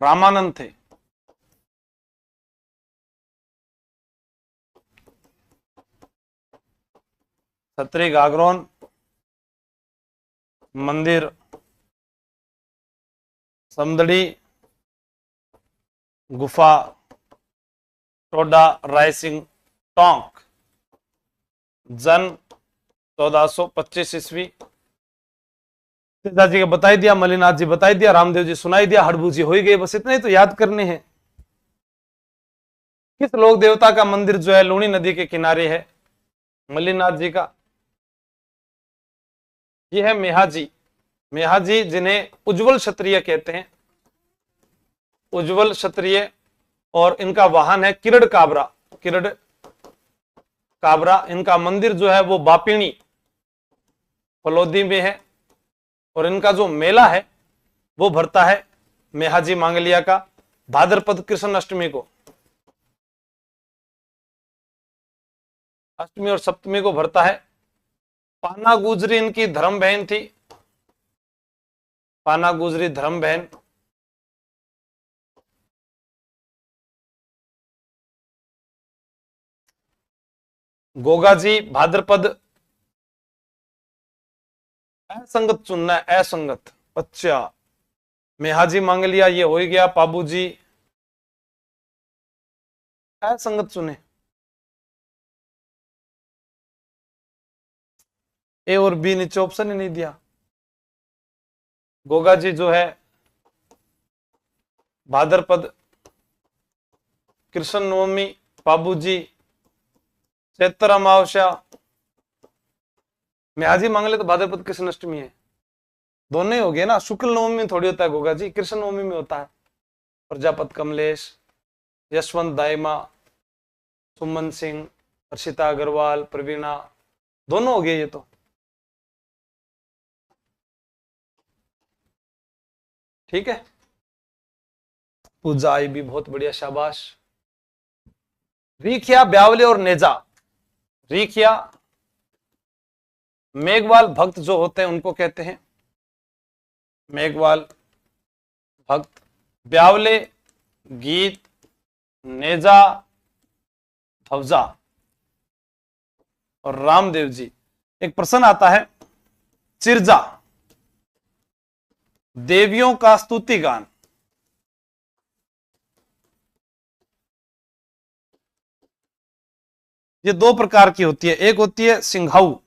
रामानंद थे। छतरी गागरोन मंदिर, समदड़ी गुफा, टोडा, रायसिंह, टोंक। जन्म 1425 ईस्वी। पिताजी का बताई दिया, मलिनाथ जी बताई दिया, रामदेव जी सुनाई दिया, हड़बू जी हो ही गए। बस इतने ही तो याद करने हैं। किस लोक देवता का मंदिर जो है लूणी नदी के किनारे है? मलिनाथ जी का। यह है मेहाजी। मेहाजी जिन्हें उज्जवल क्षत्रिय कहते हैं, उज्जवल क्षत्रिय। और इनका वाहन है किरड़ काबरा। किरड़ काबरा। इनका मंदिर जो है वो बापिणी फलोदी में है। और इनका जो मेला है वो भरता है मेहाजी मांगलिया का भाद्रपद कृष्ण अष्टमी को। अष्टमी और सप्तमी को भरता है। पाना गुजरी इनकी धर्म बहन थी। पाना गुजरी धर्म बहन। गोगा जी भाद्रपद। असंगत चुनना है, असंगत। अच्छा मेहाजी मांगलिया ये हो ही गया। पाबू जी असंगत चुने। ए और बी नीचे ऑप्शन ही नहीं दिया। गोगा जी जो है भाद्रपद कृष्ण नवमी। पाबू जी चैत्र अमावस्या। मेहाजी मांगले तो भाद्रपद कृष्ण अष्टमी है। दोनों ही हो गए ना। शुक्ल नवमी में थोड़ी होता है गोगा जी, कृष्ण नवमी में होता है। प्रजापत कमलेश, यशवंत दाइमा, सुमन सिंह, हर्षिता अग्रवाल, प्रवीणा, दोनों हो गए ये तो। ठीक है। पूजा आई भी बहुत बढ़िया, शाबाश। रीखिया, ब्यावले और नेजा। रीखिया मेघवाल भक्त जो होते हैं उनको कहते हैं मेघवाल भक्त। ब्यावले गीत, नेजा धवजा। और रामदेव जी। एक प्रश्न आता है, चिरजा देवियों का स्तुति गान। ये 2 प्रकार की होती है। एक होती है सिंघाऊ,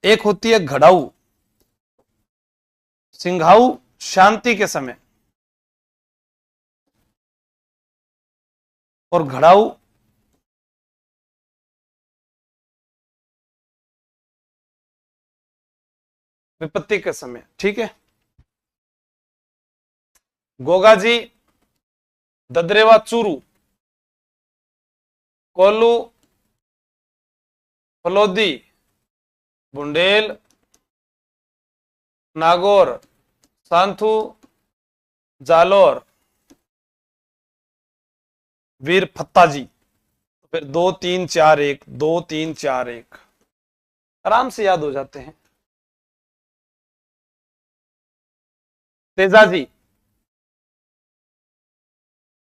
एक होती है घड़ाऊ। सिंघाऊ शांति के समय और घड़ाऊ विपत्ति के समय। ठीक है। गोगा जी ददरेवा चूरू, कोल्लू फलोदी, बुंडेल, नागौर, सांथू, जालोर, वीर फत्ता जी, तो फिर 2 3 4 1, 2 3 4 1 आराम से याद हो जाते हैं। तेजाजी,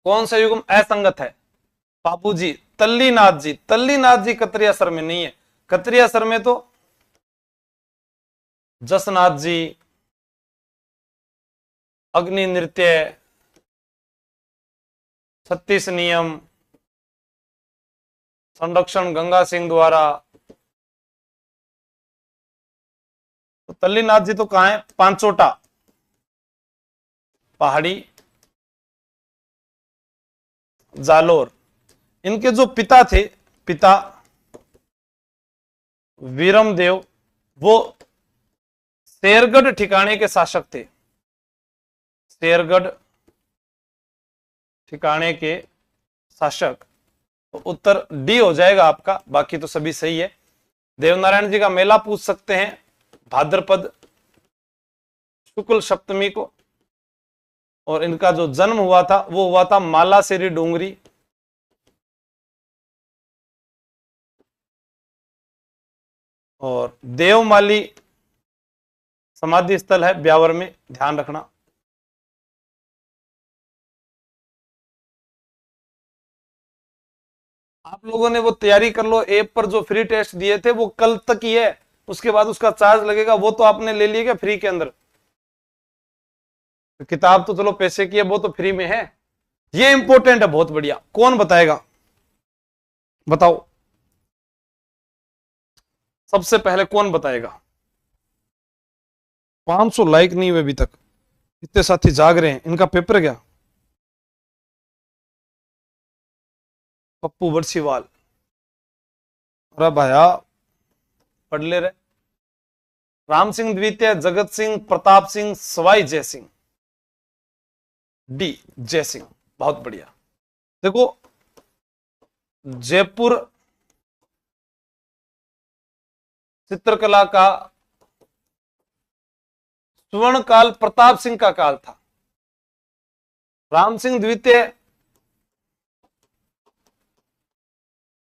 कौन सा युग्म असंगत है? बाबू जी, तल्लीनाथ जी, तल्लीनाथ जी कतरिया सर में नहीं है, कतरिया सर में तो जसनाथ जी, अग्नि नृत्य, 36 नियम, संरक्षण गंगा सिंह द्वारा। तो तल्लीनाथ जी तो कहां है? पांचोटा पहाड़ी, जालोर। इनके जो पिता थे, पिता वीरम देव, वो शेरगढ़ ठिकाने के शासक थे, शेरगढ़ ठिकाने के शासक। तो उत्तर डी हो जाएगा आपका, बाकी तो सभी सही है। देवनारायण जी का मेला पूछ सकते हैं भाद्रपद शुक्ल सप्तमी को, और इनका जो जन्म हुआ था वो हुआ था मालासेरी डोंगरी। और देवमाली समाधि स्थल है ब्यावर में, ध्यान रखना। आप लोगों ने वो तैयारी कर लो, ऐप पर जो फ्री टेस्ट दिए थे वो कल तक ही है, उसके बाद उसका चार्ज लगेगा। वो तो आपने ले लिया क्या फ्री के अंदर? किताब तो चलो पैसे की है, वो तो फ्री में है। ये इंपॉर्टेंट है, बहुत बढ़िया। कौन बताएगा? बताओ, सबसे पहले कौन बताएगा? 500 लाइक नहीं हुए अभी तक, इतने साथी जाग रहे हैं। इनका पेपर क्या? पप्पू बरसीवाल। अरे भाया, पढ़ ले रहे। राम सिंह द्वितीय, जगत सिंह, प्रताप सिंह, सवाई जय सिंह। डी जय सिंह, बहुत बढ़िया। देखो, जयपुर चित्रकला का स्वर्ण काल प्रताप सिंह का काल था। राम सिंह द्वितीय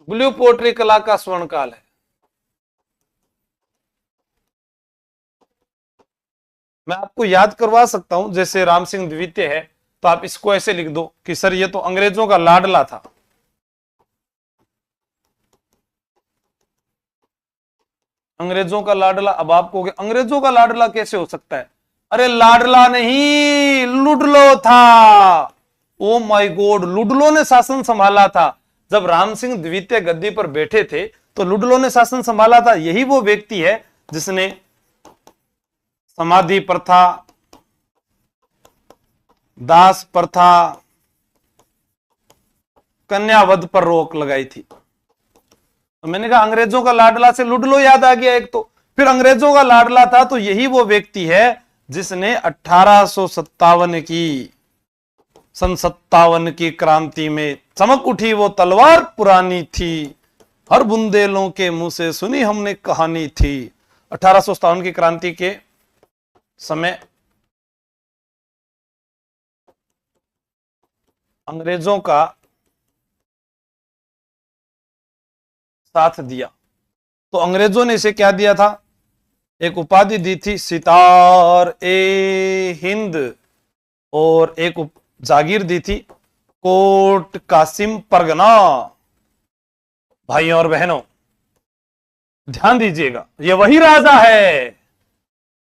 ब्लू पोट्री कला का स्वर्ण काल है। मैं आपको याद करवा सकता हूं, जैसे राम सिंह द्वितीय है तो आप इसको ऐसे लिख दो कि सर ये तो अंग्रेजों का लाडला था। अंग्रेजों का लाडला। अब आप कहोगे अंग्रेजों का लाडला कैसे हो सकता है? अरे लाडला नहीं, लुडलो था। ओ माय गॉड, लुडलो ने शासन संभाला था। जब राम सिंह द्वितीय गद्दी पर बैठे थे तो लुडलो ने शासन संभाला था। यही वो व्यक्ति है जिसने समाधि प्रथा, दास प्रथा, कन्यावध पर रोक लगाई थी। तो मैंने कहा अंग्रेजों का लाडला से लुडलो याद आ गया एक। तो फिर अंग्रेजों का लाडला था तो यही वो व्यक्ति है जिसने 1857 की, सन 57 की क्रांति में चमक उठी वो तलवार पुरानी थी, हर बुंदेलों के मुंह से सुनी हमने कहानी थी। 1857 की क्रांति के समय अंग्रेजों का साथ दिया। तो अंग्रेजों ने इसे क्या दिया था? एक उपाधि दी थी, सितार ए हिंद, और एक जागीर दी थी, कोट कासिम परगना। भाइयों और बहनों ध्यान दीजिएगा, ये वही राजा है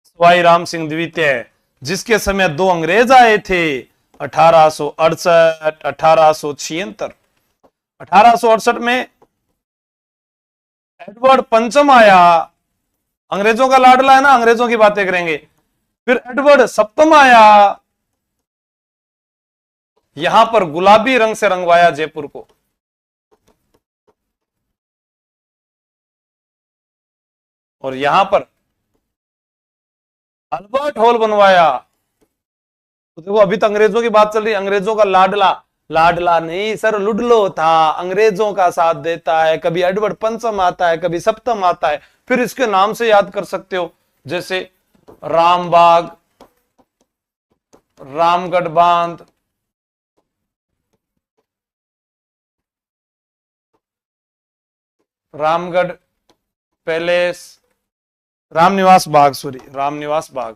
सवाई राम सिंह द्वितीय जिसके समय 2 अंग्रेज आए थे, 1868, 1876। 1868 में एडवर्ड पंचम आया, अंग्रेजों का लाडला है ना, अंग्रेजों की बातें करेंगे। फिर एडवर्ड सप्तम आया, यहां पर गुलाबी रंग से रंगवाया जयपुर को। और यहां पर अल्बर्ट हॉल बनवाया। तो देखो, अभी तो अंग्रेजों की बात चल रही है, अंग्रेजों का लाडला। लाडला नहीं सर, लुडलो था, अंग्रेजों का साथ देता है। कभी एडवर्ड पंचम आता है, कभी सप्तम आता है। फिर इसके नाम से याद कर सकते हो, जैसे रामबाग, रामगढ़ बांध, Ramgarh palace, Ramniwas Bagh, sorry Ramniwas Bagh,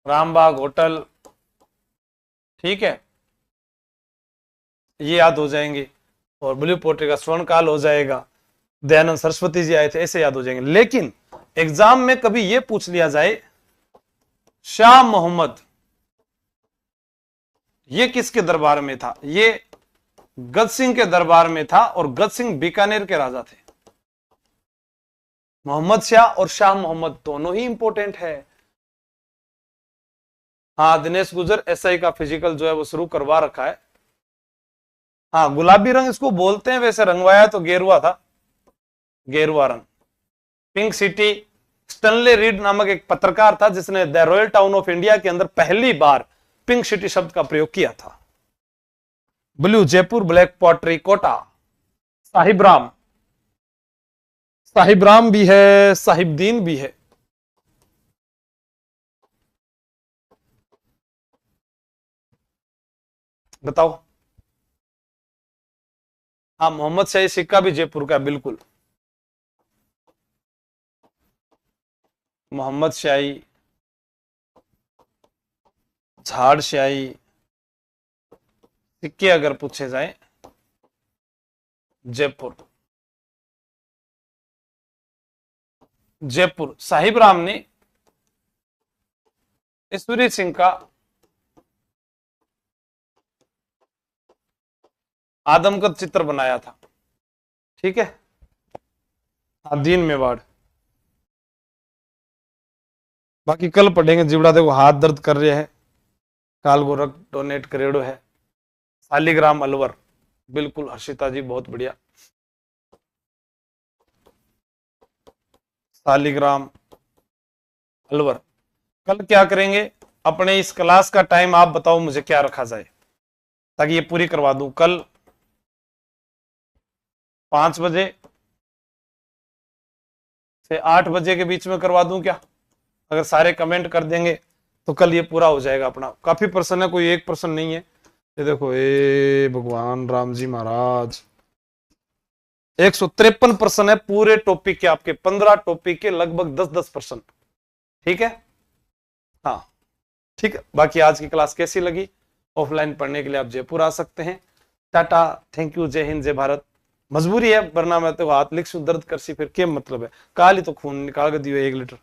Rambagh hotel, ठीक है, ये याद हो जाएंगे। और ब्लू पोर्ट्री का स्वर्ण काल हो जाएगा, दयानंद सरस्वती जी आए थे, ऐसे याद हो जाएंगे। लेकिन एग्जाम में कभी ये पूछ लिया जाए शाह मोहम्मद, ये किसके दरबार में था? ये गज सिंह के दरबार में था, और गज सिंह बीकानेर के राजा थे। मोहम्मद शाह और शाह मोहम्मद दोनों ही इंपॉर्टेंट है। हाँ दिनेश गुजर, एसआई का फिजिकल जो है वो शुरू करवा रखा है। हाँ गुलाबी रंग इसको बोलते हैं, वैसे रंगवाया तो गेरुआ था, गेरुआ रंग। पिंक सिटी, स्टनले रीड नामक एक पत्रकार था जिसने the royal town of India के अंदर पहली बार पिंक सिटी शब्द का प्रयोग किया था। Blue Jaipur, black pottery Kota, Sahibram, Sahibram भी है, साहिबदीन भी है। बताओ। हाँ मोहम्मद शाही सिक्का भी जयपुर का, बिल्कुल मोहम्मद शाही, झाड़ शाही सिक्के अगर पूछे जाए, जयपुर, जयपुर। साहिबराम ने ईश्वरी सिंह का आदमकद चित्र बनाया था, ठीक है। दीन मेवाड़, बाकी कल पढ़ेंगे। जिबड़ा देखो हाथ दर्द कर रहे हैं, काल गोरख डोनेट करेड़ो है। शालिग्राम अलवर, बिल्कुल हर्षिता जी बहुत बढ़िया। शालिग्राम अलवर। कल क्या करेंगे? अपने इस क्लास का टाइम आप बताओ मुझे क्या रखा जाए ताकि ये पूरी करवा दूं। कल 5 बजे से 8 बजे के बीच में करवा दूं क्या? अगर सारे कमेंट कर देंगे तो कल ये पूरा हो जाएगा अपना। काफी प्रश्न है, कोई एक प्रश्न नहीं है। ये देखो, ए भगवान राम जी महाराज, 153 प्रश्न है पूरे टॉपिक के, आपके 15 टॉपिक के लगभग 10-10 प्रश्न, ठीक है। हाँ ठीक है। बाकी आज की क्लास कैसी लगी? ऑफलाइन पढ़ने के लिए आप जयपुर आ सकते हैं। टाटा, थैंक यू, जय हिंद, जय भारत। मजबूरी है, वरना मैं तो हाथ लिख दर्द कर सी, फिर क्या मतलब है? काल ही तो खून निकाल के दियो 1 लीटर।